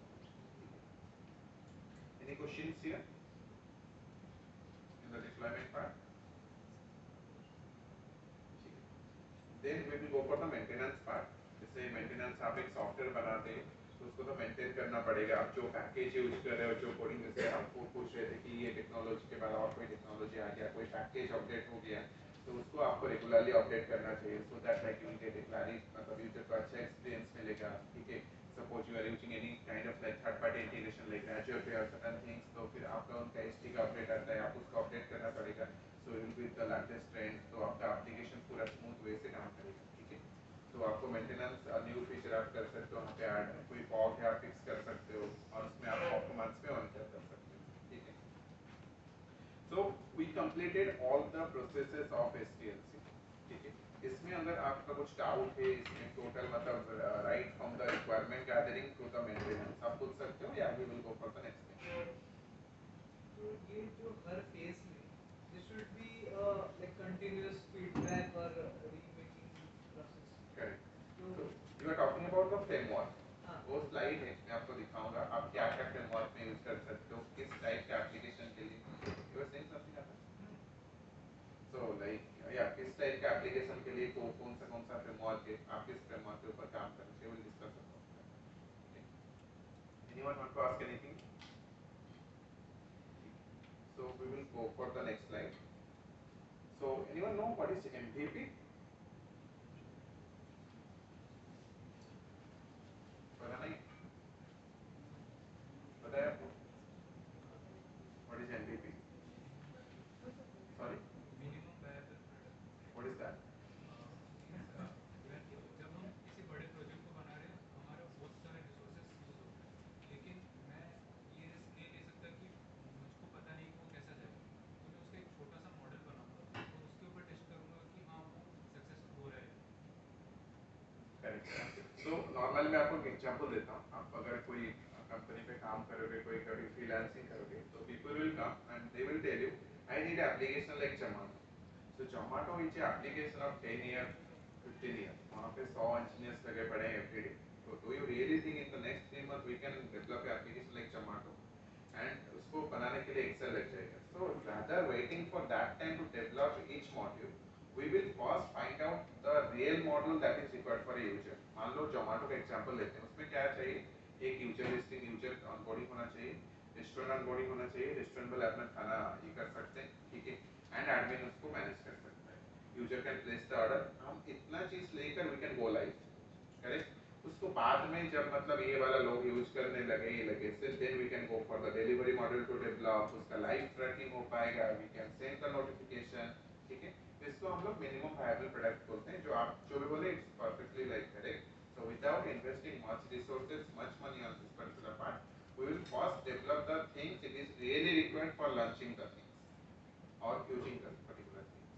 Any questions here? deployment part. Then we will go for the maintenance part. जैसे maintenance आप एक software बनाते हैं तो उसको तो maintain करना पड़ेगा. आप जो पैकेज यूज कर रहे हो, जो कोडिंग, जैसे आपको पूछ रहे थे कि ये टेक्नोलॉजी के बाद और कोई टेक्नोलॉजी आ गया, कोई पैकेज अपडेट हो गया, तो उसको आपको रेगुलरली अपडेट करना चाहिए. So that like you will get a clarity, मतलब यूजर को अच्छा एक्सपीरियंस मिलेगा. ठीक है. Suppose you are using any kind of like third party integration like Azure पे और सर्टेन थिंग्स, तो फिर आपका उनका एचटी का अपडेट आता है, आप उसको अपडेट करना पड़ेगा. So will be the latest trend, तो आपका एप्लीकेशन पूरा स्मूथ वे से काम करेगा. ठीक है. तो आपको मेंटेनेंस न्यू फीचर आप कर सकते हो, वहाँ पे ऐड कोई फॉग है आप फिक्स कर सकते हो और उसमें आप परफॉर्मेंस पे ऑन कर सकते हो. ठीक है. So we completed all the processes of STLC. ठीक है. इसमें अगर आपका कुछ डाउट है इसमें टोटल मतलब right from the requirement gathering to the maintenance, आप पूछ सकते हो या we will go for the next thing. तो ये जो हर फेज में this should be like continuous feedback और रीमेकिंग प्रोसेस. करेक्ट. तो तो you are talking about the framework. हाँ, वो स्लाइड है, मैं आपको दिखाऊंगा आप क्या क्या फ्रेमवर्क में यूज कर सकते हो, किस टाइप के एप्लीकेशन के लिए. You are saying something other. So like या किस टाइप के एप्लीकेशन के लिए कौन सा फ्रेमवर्क है, आप किस फ्रेमवर्क के ऊपर काम करना चाहिए, will discuss about that. Anyone want to ask anything? So we will go for the next slide. So anyone know what is MVP? पता नहीं, पता है आपको? What is MVP? Sorry, minimum viable product. what is that? जब हम किसी बड़े project को बना रहे हैं हमारे बहुत सारे रिसोर्सेज यूज होते हैं, लेकिन मैं ये रिस्क नहीं ले सकता कि मुझको पता नहीं कि वो कैसा जाएगा, तो मैं उसका एक छोटा सा मॉडल बनाऊंगा और उसके ऊपर टेस्ट करूंगा कि हाँ वो सक्सेसफुल हो रहा है. Correct. So normally मैं आपको एक एग्जांपल देता हूँ. आप अगर कोई कंपनी पे काम करोगे, कोई कभी फ्रीलांसिंग करोगे, तो people will come and they will tell you I need application like Zomato. So Zomato is an application of 10 years, 15 years. वहाँ पे 100 engineers लगे पड़े हैं every day. So do you really think in the next 3 months we can develop an application like Zomato? And उसको बनाने के लिए Excel लग जाएगा. So rather waiting for that time to develop each module, we will first find out the real model that is required for a user. मान लो Zomato का example लेते हैं, उसमें क्या चाहिए, एक यूजर लिस्टिंग, यूजर ऑनबोर्डिंग होना चाहिए, रेस्टोरेंट ऑनबोर्डिंग होना चाहिए, रेस्टोरेंट वाले अपना खाना ये कर सकते हैं. ठीक है. एंड एडमिन उसको मैनेज कर सकता है. User can place the order. हम इतना चीज लेकर we can go live. Correct. उसको बाद में जब मतलब ये वाला लोग यूज करने लगे, ये लगे, then we can go for the delivery model to develop. उसका लाइव ट्रैकिंग हो पाएगा, we can send the notification. ठीक है. इसको हम लोग मिनिमम वायबल प्रोडक्ट बोलते हैं. जो आप जो भी बोले it's perfectly like correct. So without investing much resources, much money on this particular part, we will first develop the things it is really required for launching the things or using the particular things.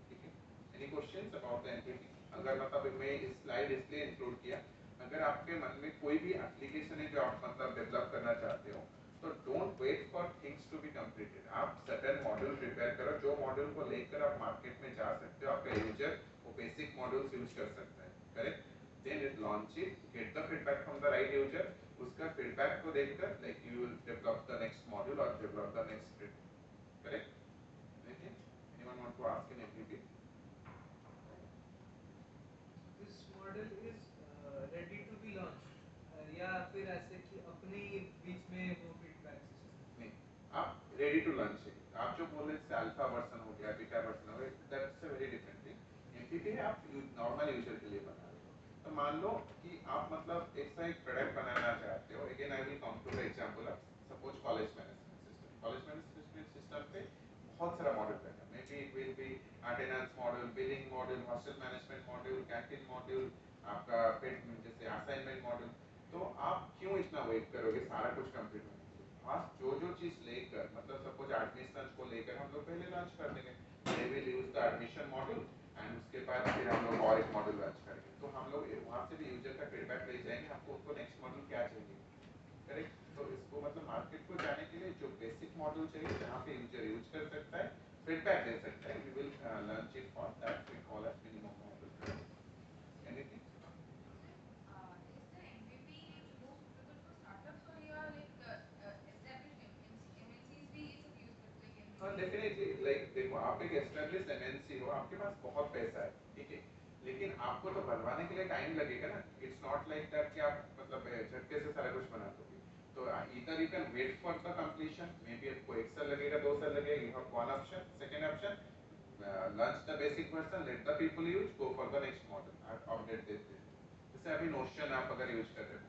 ठीक है. Any questions about the entity? अगर मतलब मैं इस slide इसलिए include किया, अगर आपके मन में कोई भी एप्लीकेशन है जो आप मतलब डेवलप करना चाहते हो, तो don't wait for things to be completed. आप सर्टेन मॉड्यूल प्रिपेयर करो, जो मॉड्यूल को लेकर आप मार्केट में जा सकते हो, आपका यूजर वो बेसिक मॉड्यूल्स यूज कर सकता है. Correct. Then it launch it, get the feedback from the right user. उसका feedback को देखकर like you will develop the next module or develop the next script. Correct? Anything? Anyone want to ask in MVP? This model is ready to be launch या फिर ऐसे कि अपने बीच में वो फीडबैक सिस्टम. नहीं, आप ready to launch है. आप जो बोल रहे हैं अल्फा वर्जन हो गया, बीटा वर्जन हो गया, that's a very different thing. MVP है आप नॉर्मल यूजर के लिए बना रहे हो. तो मान लो कि आप मतलब ऐसा एक प्रोडक्ट बनाना चाहते हो. Again I will come to the example of suppose college management system. College management system पे बहुत सारा मॉड्यूल रहेगा. May be it will be attendance module, billing module, hostel management module, canteen module, आपका पेड जैसे असाइनमेंट मॉड्यूल. तो आप क्यों इतना वेट करोगे सारा कुछ कंप्लीट होने के लिए? आप जो जो चीज लेकर मतलब सपोज एडमिशन को लेकर हम लोग पहले लॉन्च कर देंगे. They will use the admission module and उसके बाद फिर हम लोग और एक मॉड्यूल लॉन्च करेंगे. तो हम लोग वहाँ से भी यूजर का फीडबैक ले जाएंगे, आपको उनको नेक्स्ट मॉड्यूल क्या चाहिए. करेक्ट. तो इसको मतलब मार्केट को जाने के लिए जो बेसिक मॉड्यूल चाहिए जहाँ पे यूजर यूज कर सकता है, फीडबैक दे सकता है, we will launch it for that we call as minimum module. Anything? Is the MVP more suitable for startups or yeah, like established MNCs भी ये सब use करते हैं हाँ डेफिनेटली, लाइक देखो आप एक एस्टेब्लिश एमएनसी हो, आपके पास बहुत पैसा है, ठीक है, लेकिन आपको तो बनवाने के लिए टाइम लगेगा ना। इट्स नॉट लाइक दैट कि आप मतलब झटके से सारा कुछ बना दोगे। तो इधर you can wait for the completion, may be आपको 1 साल लगेगा, 2 साल लगेगा, you have one option. Second option, learn the basic version, let the people use, go for the next model, update देते हैं। जैसे अभी नोशन आप अगर यूज कर रहे हो,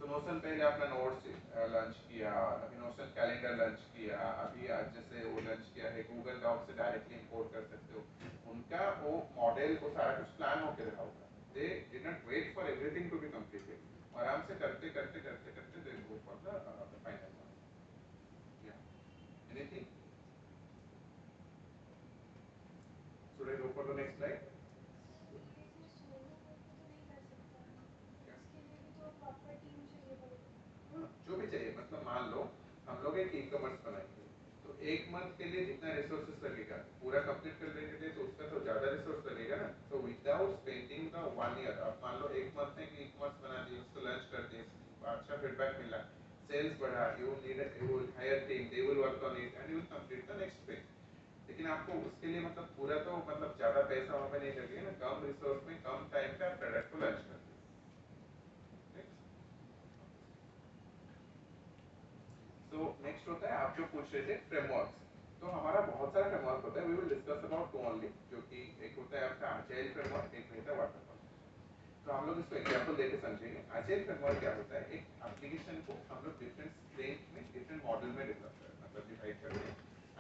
तो नोशन पहले आपने नोट्स लॉन्च किया, अभी नोशन कैलेंडर लॉन्च किया, अभी आज जैसे वो लॉन्च किया है गूगल डॉक से डायरेक्टली इंपोर्ट कर सकते हो। उनका वो मॉडल वो सारा कुछ प्लान होकर रहा होगा। They did not wait for everything to be completed, आराम से करते करते करते करते they go for the final model. Yeah anything, should I go for the next slide? ये जो सोलो करके तो नहीं कर सकता है, तो इसके लिए भी तो प्रॉपर टीम चाहिए पड़ेगा। जो भी चाहिए, मतलब मान लो हम लोग एक ई कॉमर्स बनाएंगे, तो एक मंथ के लिए जितना रिसोर्सेस लगेगा पूरा कंप्लीट करने के लिए, तो उसका तो ज़्यादा रिसोर्स लगेगा ना। तो विदाउट स्पेंडिंग द 1 ईयर, आप मान लो एक मंथ में ई कॉमर्स बना दिए, उसको लॉन्च कर दिए, अच्छा फीडबैक मिला, सेल्स बढ़ा, you will hire team, they will work on it and you will complete the next phase. लेकिन आपको उसके लिए मतलब पूरा तो मतलब ज़्यादा पैसा वहाँ पे नहीं लगेगा ना, कम रिसोर्स में कम टाइम पे आप प्रोडक्ट को लॉन्च कर दिए। तो नेक्स्ट होता है आप जो पूछ रहे थे फ्रेमवर्क्स। तो हमारा बहुत सारा फ्रेमवर्क होता है, we will discuss about two only, जो कि एक होता है आपका आजाइल फ्रेमवर्क, एक होता है वाटरफॉल। तो हम लोग इसको एग्जांपल देके समझेंगे। आजाइल फ्रेमवर्क क्या होता है, एक एप्लीकेशन को हम लोग डिफरेंट स्प्रिंट में डिफरेंट मॉड्यूल में डेवलप करते हैं, मतलब डिवाइड करते हैं।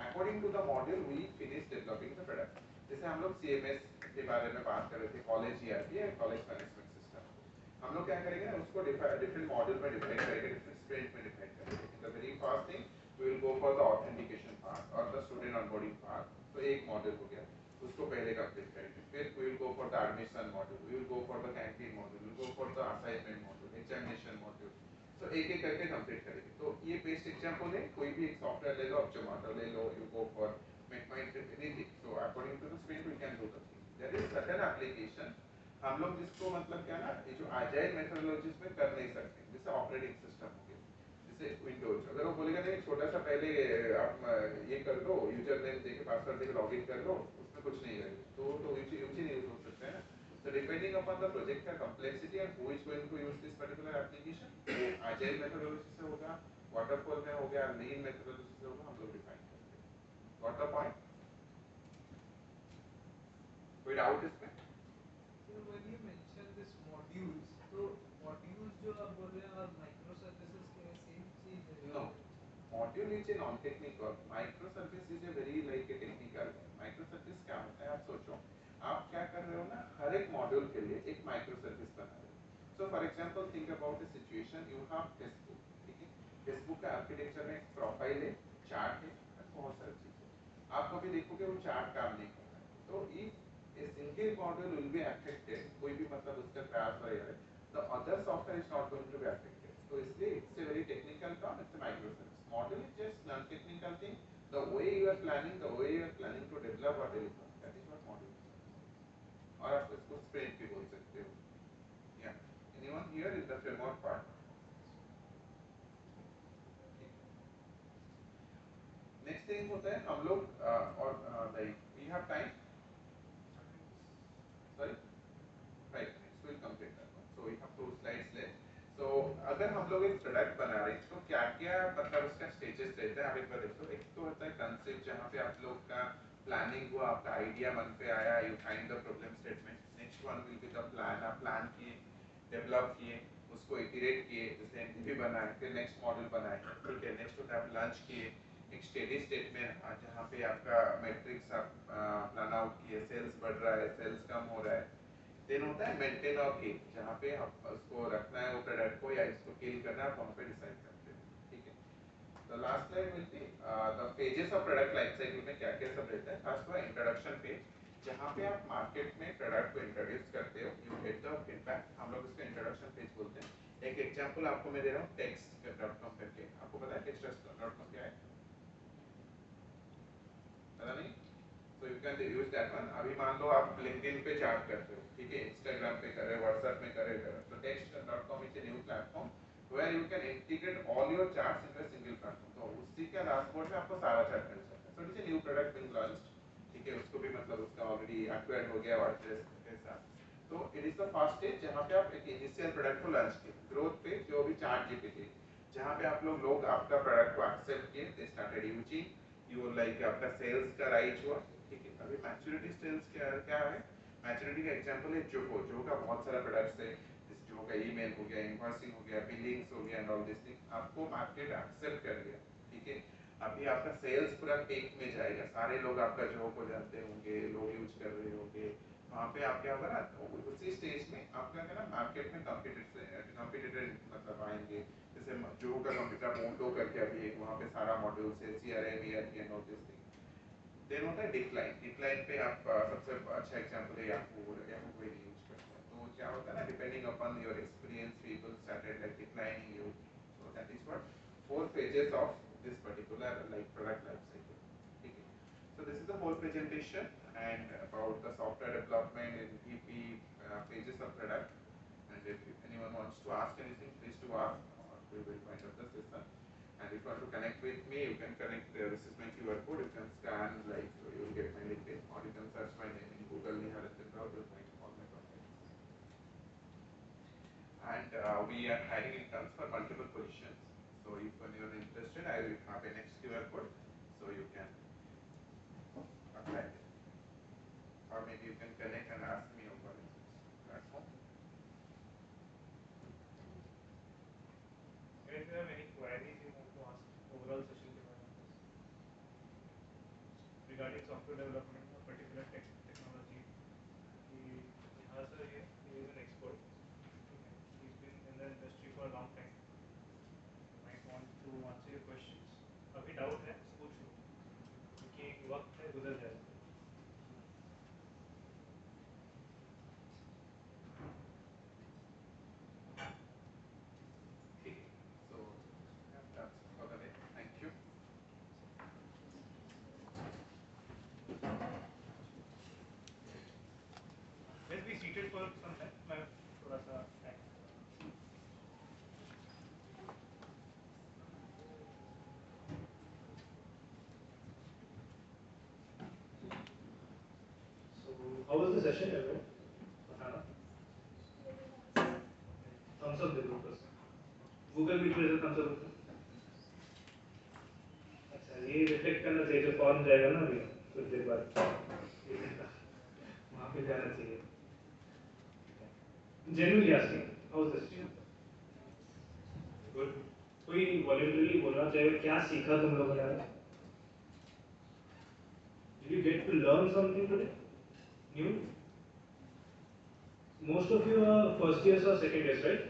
According to the module we finish developing the product. जैसे हम लोग सीएमएस के बारे में बात कर रहे थे, कॉलेज ईआरपी है, कॉलेज मैनेजमेंट सिस्टम। हम लोग क्या करेंगे ना, उसको डिफरेंट मॉड्यूल में डिवाइड करेंगे, डिफरेंट स्प्रिंट में डिवाइड करेंगे। The very first thing we will go for the authentication part और द स्टूडेंट ऑनबोर्डिंग पार्ट। तो एक मॉड्यूल हो गया, उसको पहले कंप्लीट करेंगे। फिर we will go for the admission module, we will go for the canteen module, we will go for the assignment module, examination module. तो एक एक करके कंप्लीट करेंगे। तो ये बेस्ट एग्जांपल है, कोई भी एक सॉफ्टवेयर ले लो, अब जोमेटो ले लो, यू गो फॉर मेकमाइंड anything. So according to the sprint we can do the thing. There is certain application हम लोग जिसको मतलब क्या ना, ये जो आजाइल मेथोडोलॉजीज में कर नहीं सकते, जैसे ऑपरेटिंग सिस्टम हो गया, जैसे विंडोज। अगर वो बोलेगा नहीं छोटा सा पहले आप ये कर दो, यूजर नेम देके पासवर्ड देके लॉगिन कर लो, उसमें कुछ नहीं लगेगा, तो यूज ही नहीं हो सकता है ना। So depending upon the project का complexity and who is going to use this particular application, वो agile methodology से होगा, waterfall में हो गया, lean methodology से होगा, हम लोग define करते हैं। Got the point? कोई doubt इसमें? So when you mention this modules, तो modules जो आप बोल रहे हैं और microservices के same चीज है? No. Module is a non-technical. Microservice is a very like a technical. Microservice क्या होता है, आप सोचो, आप क्या कर रहे हो ना, हर एक मॉड्यूल के लिए एक माइक्रोसर्विस बना रहे हो। So for example think about a situation, you have Facebook, ठीक है। फेसबुक का आर्किटेक्चर में एक प्रोफाइल है, चार्ट है और बहुत सारी चीजें। आप कभी देखोगे वो चार्ट काम नहीं कर रहा है, तो if a single module will be affected, कोई भी मतलब उसका क्रैश वगैरह है, the other software is not going to be affected. तो इसलिए it's a very technical term, it's a microservice. Module is just non-technical thing. The way you are planning to develop or deliver, that is what module is. और आप इसको sprint भी बोल सकते हो। Yeah. Anyone here in the framework part? Next thing होता है हम लोग और like we have time. Sorry, 5 minutes. We'll complete that one. So we have 2 slides left. तो अगर हम लोग एक प्रोडक्ट बना रहे हैं तो क्या क्या मतलब उसका स्टेजेस रहता है, आप एक बार देखो। एक तो होता है कंसेप्ट, जहाँ पे आप लोग का प्लानिंग हुआ, आपका आइडिया मन पे आया, you find the problem statement. Next one will be the plan, आप प्लान किए, डेवलप किए, उसको इटरेट किए, जैसे एमवीपी बनाए, फिर नेक्स्ट मॉडल बनाए, ठीक है। नेक्स्ट होता है आप लॉन्च किए, एक स्टेडी स्टेट में जहाँ पे आपका मैट्रिक्स आप प्लान आउट किए, सेल्स बढ़ रहा है, सेल्स कम हो रहा है। देन होता है मेंटेन और किल, जहाँ पे आप उसको रखना है वो प्रोडक्ट को या इसको किल करना है, आप वहाँ पे डिसाइड करते हैं, ठीक है। The last slide will be the pages of product life cycle में क्या क्या सब रहता है। फर्स्ट हुआ इंट्रोडक्शन पेज, जहाँ पे आप मार्केट में प्रोडक्ट को इंट्रोड्यूस करते हो, यू गेट द फीडबैक, हम लोग उसको इंट्रोडक्शन पेज बोलते हैं। एक एग्जांपल आपको मैं दे रहा हूँ text.com करके, आपको पता है text.com क्या है? पता नहीं? So you can use that one. अभी मान लो आप LinkedIn पे चार्ट करते हो, ठीक है, Instagram पे कर रहे हो, WhatsApp में कर रहे हो, तो text.com is a new platform where you can integrate all your charts into a single platform. तो उसी के डैशबोर्ड में आपको सारा चार्ट मिल सकता है, so it is a new product being launched, ठीक है, उसको भी मतलब उसका ऑलरेडी एक्वायर्ड हो गया वर्डप्रेस के साथ। तो it is the first stage जहाँ पे आप एक इनिशियल प्रोडक्ट को लॉन्च किए। ग्रोथ पे जो भी चार्ट जीपीटी जहाँ पे आप लोग आपका प्रोडक्ट को एक्सेप्ट किए, they started using you, like आपका सेल्स का राइज हुआ, ठीक है। अभी मैच्योरिटी स्टेज क्या है, मैच्योरिटी का एग्जांपल है जो का बहुत सारा प्रोडक्ट्स है, जो का ईमेल हो गया, इनवॉइसिंग हो गया, बिलिंग्स हो गया एंड ऑल दिस थिंग, आपको मार्केट एक्सेप्ट कर लिया, ठीक है। अभी आपका सेल्स पूरा पीक में जाएगा, सारे लोग आपका जो को जानते होंगे, लोग यूज कर रहे होंगे, वहाँ पे आप क्या होगा ना, उसी स्टेज में आपका क्या ना मार्केट में कॉम्पिटिटर मतलब आएंगे, जैसे जो का कंप्यूटर मोटो करके अभी एक वहाँ पे सारा मॉड्यूल्स है, CRM ERP and all this thing. Then होता है डिक्लाइन पे आप सबसे अच्छा एग्जांपल है याहू कोई यूज करता है, तो क्या होता है ना, depending upon your experience people started like declining you, so that is what 4 phases of this particular like product life cycle, ठीक है। So this is the whole presentation and about the software development in EP phases of product, and if anyone wants to ask anything, please to ask, or we will wind up the session. And if you want to connect with me, you can connect, this is my QR code, you can scan, like you will get my LinkedIn, or you can search my name in Google, Niharanjan Rao, you will find all my contacts. And we are hiring interns for multiple positions, so if anyone is interested, I will have a next QR code, so you can apply it. Or maybe you can connect and ask me over this platform. If you have any queries you want to ask overall session के बारे में regarding software development or particular technology, कि यहाँ sir ये he is an expert, ठीक है, he's been in the industry for a long time, might want to answer your questions. अभी doubt है पूछ लो, क्योंकि वक्त है गुजर जाएगा। So that's for the day. Thank you. Let's be seated for some time. मैं थोड़ा सा time. So, how was the session, everyone? बताना. Thumbs up दे दो बस. Google Meet में से thumbs up दो. अच्छा, ये रिफ्लेक्ट करना चाहिए जो फॉर्म जाएगा ना अभी कुछ देर बाद. वहाँ पे जाना चाहिए. Genuinely asking, how was the session? Good. कोई voluntarily बोलना चाहेगा क्या सीखा तुम लोगों ने? Did you get to learn something today? New? Most of you are first years or second years, right?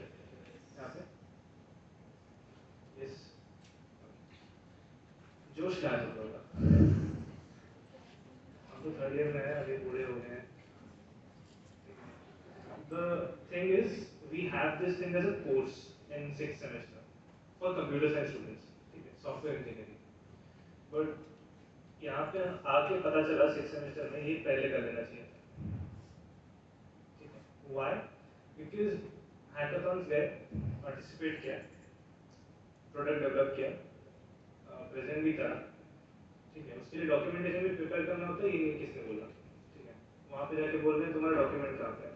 यहाँ पे? Yes. जोश कहाँ है तुम लोगों का? हम तो थर्ड ईयर में हैं, अभी बूढ़े हो गए हैं. The thing is, we have this thing as a course in 6th semester for computer science students, ठीक है, software engineering. But यहाँ पे आके पता चला 6th semester में ये पहले कर लेना चाहिए था, ठीक है. Why? Because hackathons गए, participate किया, प्रोडक्ट डेवलप किया, प्रेजेंट भी करा, ठीक है. उसके लिए डॉक्यूमेंटेशन भी प्रिपेयर करना होता है, ये किसने बोला, ठीक है. वहाँ पे जाके बोल रहे हैं तुम्हारा डॉक्यूमेंट कहाँ पे है,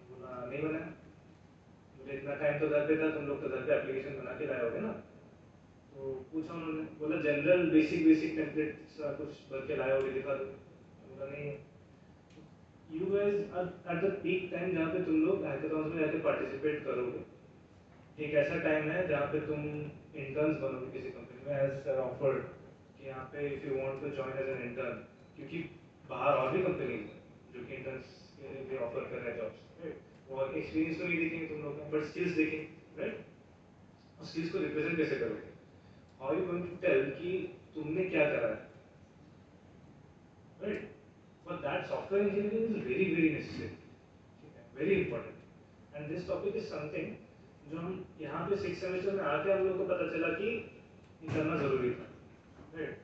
बोला नहीं बनाया. मुझे इतना टाइम तो घर पे था, तुम लोग तो घर पे एप्लीकेशन बना के लाए होगे ना. तो पूछा उन्होंने, बोला जनरल बेसिक टेम्पलेट कुछ भर के लाए होगे, दिखा दो. बोला नहीं. You guys at the peak time जहाँ पे तुम लोग हैकाथॉन्स में जाके पार्टिसिपेट करोगे, एक ऐसा टाइम है जहाँ पे तुम इंटर्न्स बनोगे किसी कंपनी में, एज सर ऑफर्ड कि यहाँ पे if you want to join as an intern, क्योंकि बाहर और भी कंपनीज हैं जो कि इंटर्न्स के लिए ऑफर कर रहे हैं जॉब्स, राइट. और एक्सपीरियंस तो नहीं देखेंगे तुम लोग, बट स्किल्स देखेंगे, राइट. और स्किल्स को रिप्रेजेंट कैसे करोगे? How you going to tell कि तुमने क्या करा है, right. But that software engineering is very necessary, ठीक है, very important. And this topic is something जो हम यहाँ पे 6th सेमेस्टर में आके हम लोग को पता चला कि ये करना जरूरी था, राइट.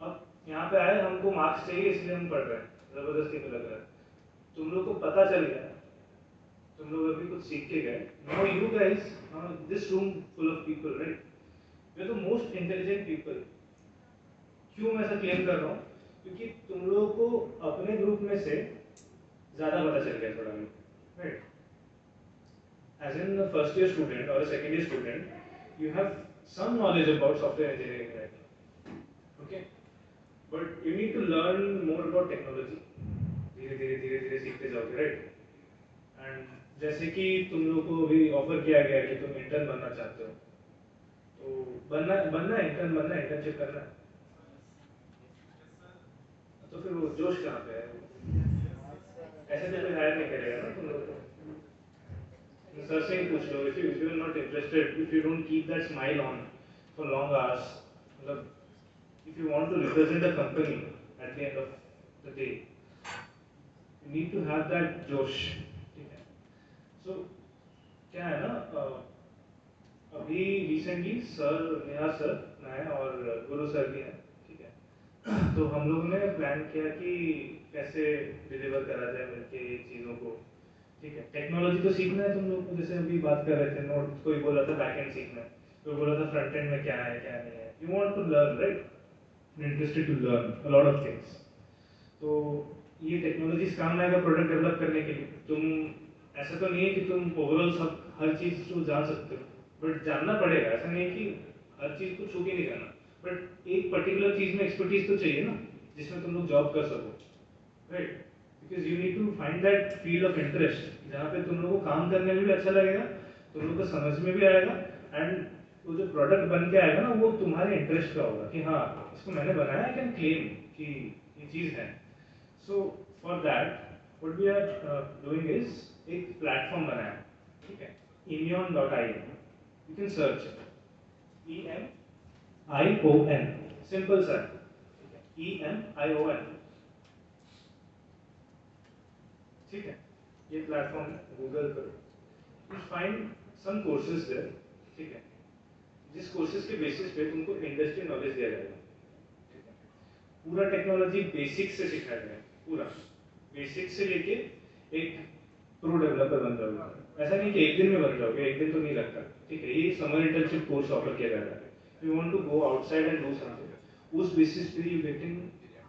अब यहाँ पे आए, हमको मार्क्स चाहिए इसलिए हम पढ़ रहे हैं, जबरदस्ती में लग रहा है. तुम लोग को पता चल गया, तुम लोग अभी कुछ सीख के गए. Now you guys, this room full of people, right, we are the most intelligent people. क्यों मैं ऐसा क्लेम कर रहा हूँ? क्योंकि तुम लोगों को अपने ग्रुप में से ज़्यादा पता चल गया थोड़ा, right? As in a first year student or a second year student, you have some knowledge about software engineering, right? Okay, but you need to learn more about technology. धीरे धीरे धीरे धीरे सीखते जाओगे, राइट? एंड जैसे कि तुम लोगों को भी ऑफर किया गया कि तुम इंटर्न बनना चाहते हो, तो बनना इंटर्न बनना, इंटर्नशिप करना है, तो फिर वो जोश कहाँ पे है? ऐसे तो कोई हायर नहीं करेगा ना तुम लोग को। सर से ही पूछ लो, if you are not interested, if you don't keep that smile on for long hours, मतलब if you want to represent the company at the end of the day, you need to have that जोश, ठीक है? So क्या है ना, अभी recently sir, Neha sir, मैं और गुरु सर भी हैं, ठीक है? तो हम लोगों ने प्लान किया कि कैसे डिलीवर करा जाए मिलके चीज़ों को, ठीक है? टेक्नोलॉजी तो सीखना है तुम लोग को, जैसे अभी बात कर रहे थे, नोट कोई बोला था बैक एंड सीखना है, कोई बोला था फ्रंट एंड में क्या है क्या नहीं है। You want to learn, right? Interested to learn a lot of things. तो ये टेक्नोलॉजीज काम आएगा प्रोडक्ट डेवलप करने के लिए। तुम ऐसा तो नहीं है कि तुम ओवरऑल सब हर चीज़ को जान सकते हो, बट जानना पड़ेगा। ऐसा नहीं है कि हर चीज़ को छू के नहीं जाना, बट एक पर्टिकुलर चीज़ में एक्सपर्टीज तो चाहिए ना, जिसमें तुम लोग जॉब कर सको, right? Because you need to find that field of interest जहाँ पे तुम लोगों को काम करने में भी अच्छा लगेगा, तुम लोग को समझ में भी आएगा, एंड वो जो प्रोडक्ट बन के आएगा ना, वो तुम्हारे इंटरेस्ट का होगा कि हाँ इसको मैंने बनाया, आई कैन क्लेम कि ये चीज़ है। So for that what we are doing is एक प्लेटफॉर्म बनाया, ठीक है? emion.in, you can search EMION, simple सा, EMION, ठीक है? ये प्लेटफॉर्म गूगल करो, you find some courses there, ठीक है? जिस कोर्सेज के बेसिस पे तुमको इंडस्ट्री नॉलेज दिया जाएगा, ठीक है? पूरा टेक्नोलॉजी बेसिक से सिखाया जाएगा, पूरा बेसिक से लेके एक प्रो डेवलपर बन जाओगे। ऐसा नहीं कि एक दिन में बन जाओगे, एक दिन तो नहीं लगता, ठीक है? ये समर इंटर्नशिप कोर्स ऑफर किया जा रहा है। You want to go outside and do something, उस बेसिस पे यू गेटिंग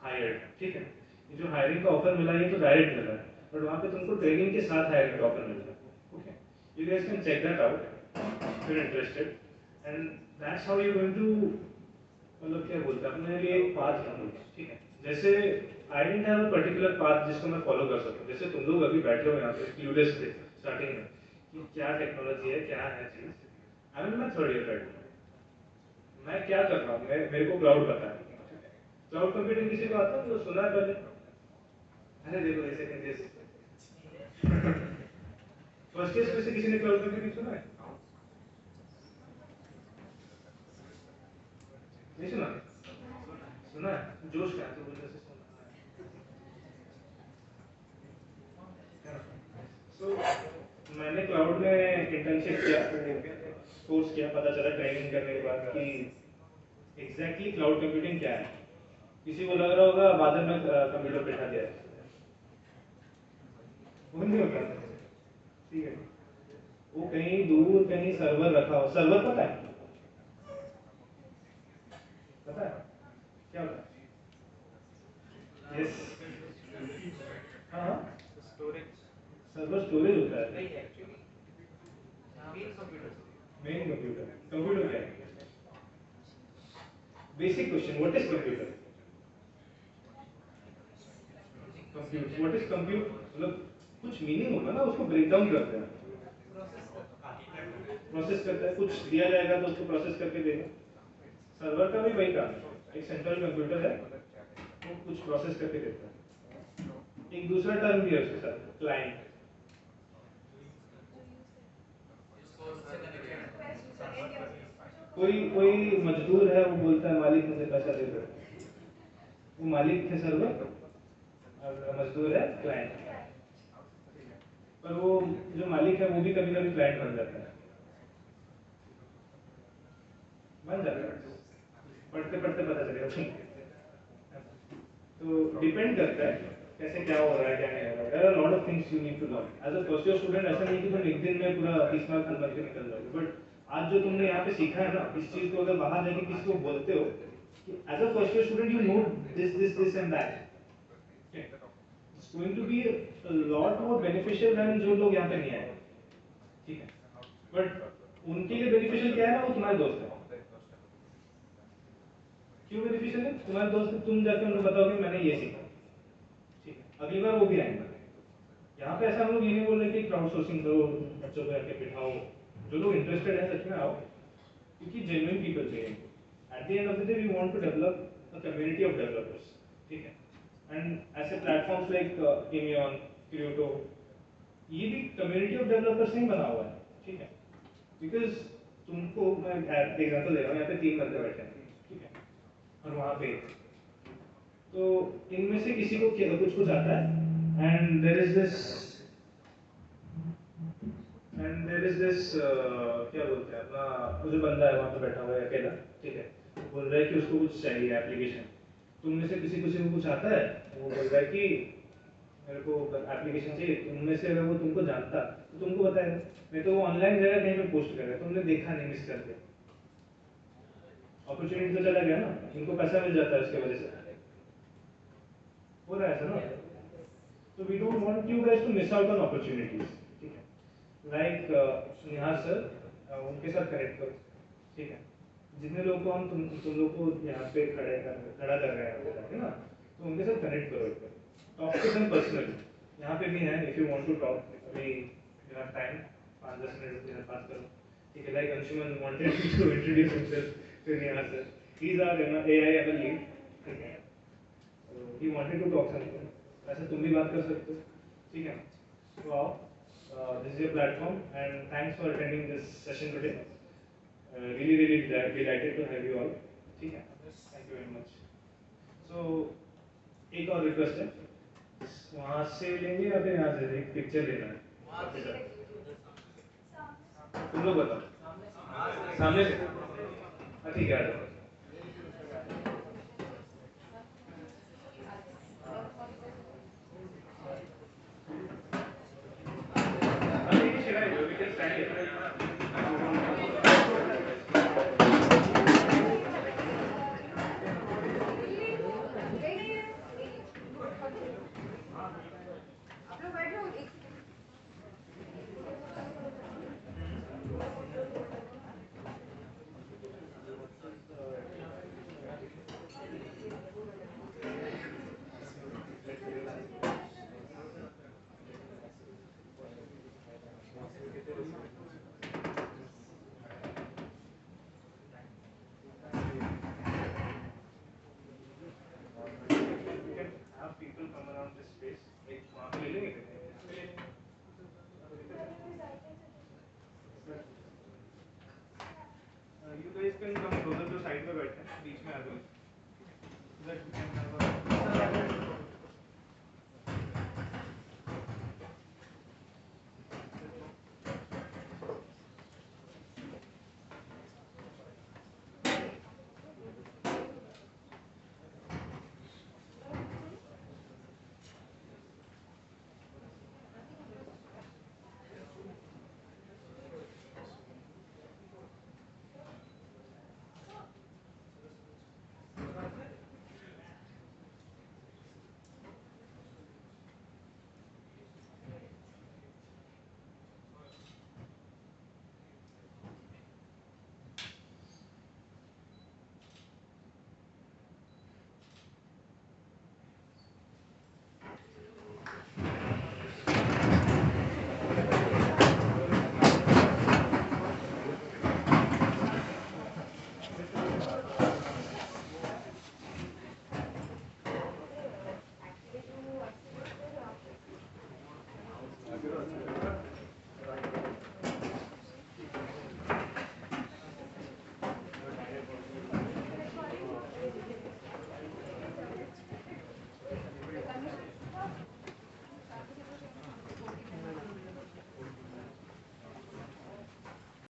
हायर्ड, ठीक है? ये जो हायरिंग का ऑफर मिला ये तो डायरेक्ट मिला है, बट वहाँ पे तुमको ट्रेनिंग के साथ हायरिंग का ऑफर मिलता है, okay? You guys can check that out if you are interested, and that's how you going to, मतलब क्या बोलते हैं, अपने लिए एक पाथ ढूंढो, ठीक है? जैसे I didn't have a particular path जिसको मैं फॉलो कर सकूं। जैसे तुम लोग अभी बैठे हो यहाँ पे क्लूलेस थे स्टार्टिंग में कि क्या टेक्नोलॉजी है, क्या है चीज़। आई मीन मैं थर्ड ईयर राइट, मैं क्या कर रहा हूँ, मेरे को क्लाउड पता है। क्लाउड कंप्यूटिंग किसी को आता है? तो सुना है पहले? अरे देखो ऐसे कैसे फर्स्ट ईयर में से किसी ने क्लाउड कंप्यूटिंग सुना है? नहीं सुना? सुना है? जोश क्या है तो बोलने से सुना है। सो मैंने क्लाउड में इंटर्नशिप किया, कोर्स किया, पता चला ट्रेनिंग करने के बाद कि एग्जैक्टली क्लाउड कंप्यूटिंग क्या है। किसी को लग रहा होगा बादल में कंप्यूटर बैठा दिया है, वो नहीं होता, ठीक है? वो कहीं दूर कहीं सर्वर रखा हो। सर्वर पता है? पता है क्या होता है? यस, हाँ, सर्वर स्टोरेज होता है। मेन कंप्यूटर, कंप्यूटर क्या है? Basic question, what is computer? Compute, what is compute, मतलब कुछ मीनिंग होगा ना, उसको ब्रेक डाउन करते हैं, प्रोसेस करता है, कुछ दिया जाएगा तो उसको प्रोसेस करके देगा। सर्वर का भी वही काम है, एक सेंट्रल कंप्यूटर है, वो कुछ प्रोसेस करके देता है। एक दूसरा टर्म भी है उसके साथ, क्लाइंट। कोई मजदूर है, वो बोलता है मालिक मुझे पैसा दे दो, वो मालिक है सर्वर और मजदूर है क्लाइंट। पर वो जो मालिक है वो भी कभी कभी क्लाइंट बन जाता है, पढ़ते पढ़ते पता चलेगा। तो डिपेंड करता है कैसे क्या हो रहा है क्या नहीं हो रहा है। There are lot of things you need to learn as a first year student. ऐसा नहीं कि तुम एक दिन में पूरा 30 मार्क्स बन के निकल जाओगे, बट आज जो तुमने यहाँ पे सीखा है ना, इस चीज़ को अगर बाहर जाके किसी को बोलते हो As a first year student, you know this, and that. Okay. It's going to be a lot more beneficial than जो लोग यहाँ पे नहीं आए. ठीक है. But उनके लिए beneficial क्या है ना, वो तुम्हारे दोस्त है. क्यों beneficial है? तुम्हारे दोस्त है, तुम जाके उनको बताओगे मैंने ये सीखा. ठीक है. अगली बार वो भी आएंगे. यहाँ पे ऐसा हम लोग ये नहीं बोल रहे कि क्राउड सोर्सिंग करो, बच्चों को आके बिठाओ, जो लोग इंटरेस्टेड है सच में आओ, क्योंकि जेन्युइन पीपल चाहिए. At the end of the day we want to develop a community of developers. ठीक है. एंड ऐसे प्लेटफॉर्म्स लाइक इमियन, क्रियोटो, ये भी कम्युनिटी ऑफ डेवलपर्स से ही बना हुआ है. ठीक है. बिकॉज तुमको मैं एग्जाम्पल दे रहा हूँ, यहाँ पे 3 बंदे बैठे हैं. ठीक है. और वहाँ पे तो इनमें से किसी को कुछ आता है, and there is this क्या बोलते हैं अपना, जो बंदा है वहाँ पे बैठा हुआ है अकेला. ठीक है. बोल रहा है कि उसको कुछ चाहिए एप्लीकेशन. तुम में से किसी को कुछ आता है, वो बोल रहा है कि मेरे को एप्लीकेशन चाहिए. तुम में से अगर वो तुमको जानता तो तुमको बताएगा, नहीं तो वो ऑनलाइन जगह कहीं पे पोस्ट करेगा, तुमने देखा नहीं, मिस कर दिया. अपॉर्चुनिटी तो चला गया ना, उनको पैसा मिल जाता है उसके वजह से. हो रहा है ऐसा ना. So we don't want you guys to miss out on opportunities. ठीक है. Like निहार सर, उनके साथ कनेक्ट करो. ठीक है. जितने लोगों को हम तुम लोग को यहाँ पे खड़ा कर रहे हैं, है ना, तो उनके साथ कनेक्ट करो. एक बार टॉक टू देम पर्सनली. यहाँ पे भी हैं, if you want to talk, अभी you have time, 5-10 मिनट के साथ बात करो. ठीक है. Like Anshuman wanted to introduce himself to Nihar sir. He is our AI ML lead. ठीक है. So he wanted to talk something. ऐसे तुम भी बात कर सकते हो. ठीक है. तो आओ, this is your platform and thanks for attending this session today. Really delighted to have you all. ठीक है. Thank you very much. So एक और रिक्वेस्ट है, वहाँ से लेंगे या फिर यहाँ से एक पिक्चर लेना है? तुम लोग बताओ. सामने से. ठीक है. आ जाओ. You guys can come closer to side पे बैठे हैं, बीच में आ जाओ. That we can have a Thank you.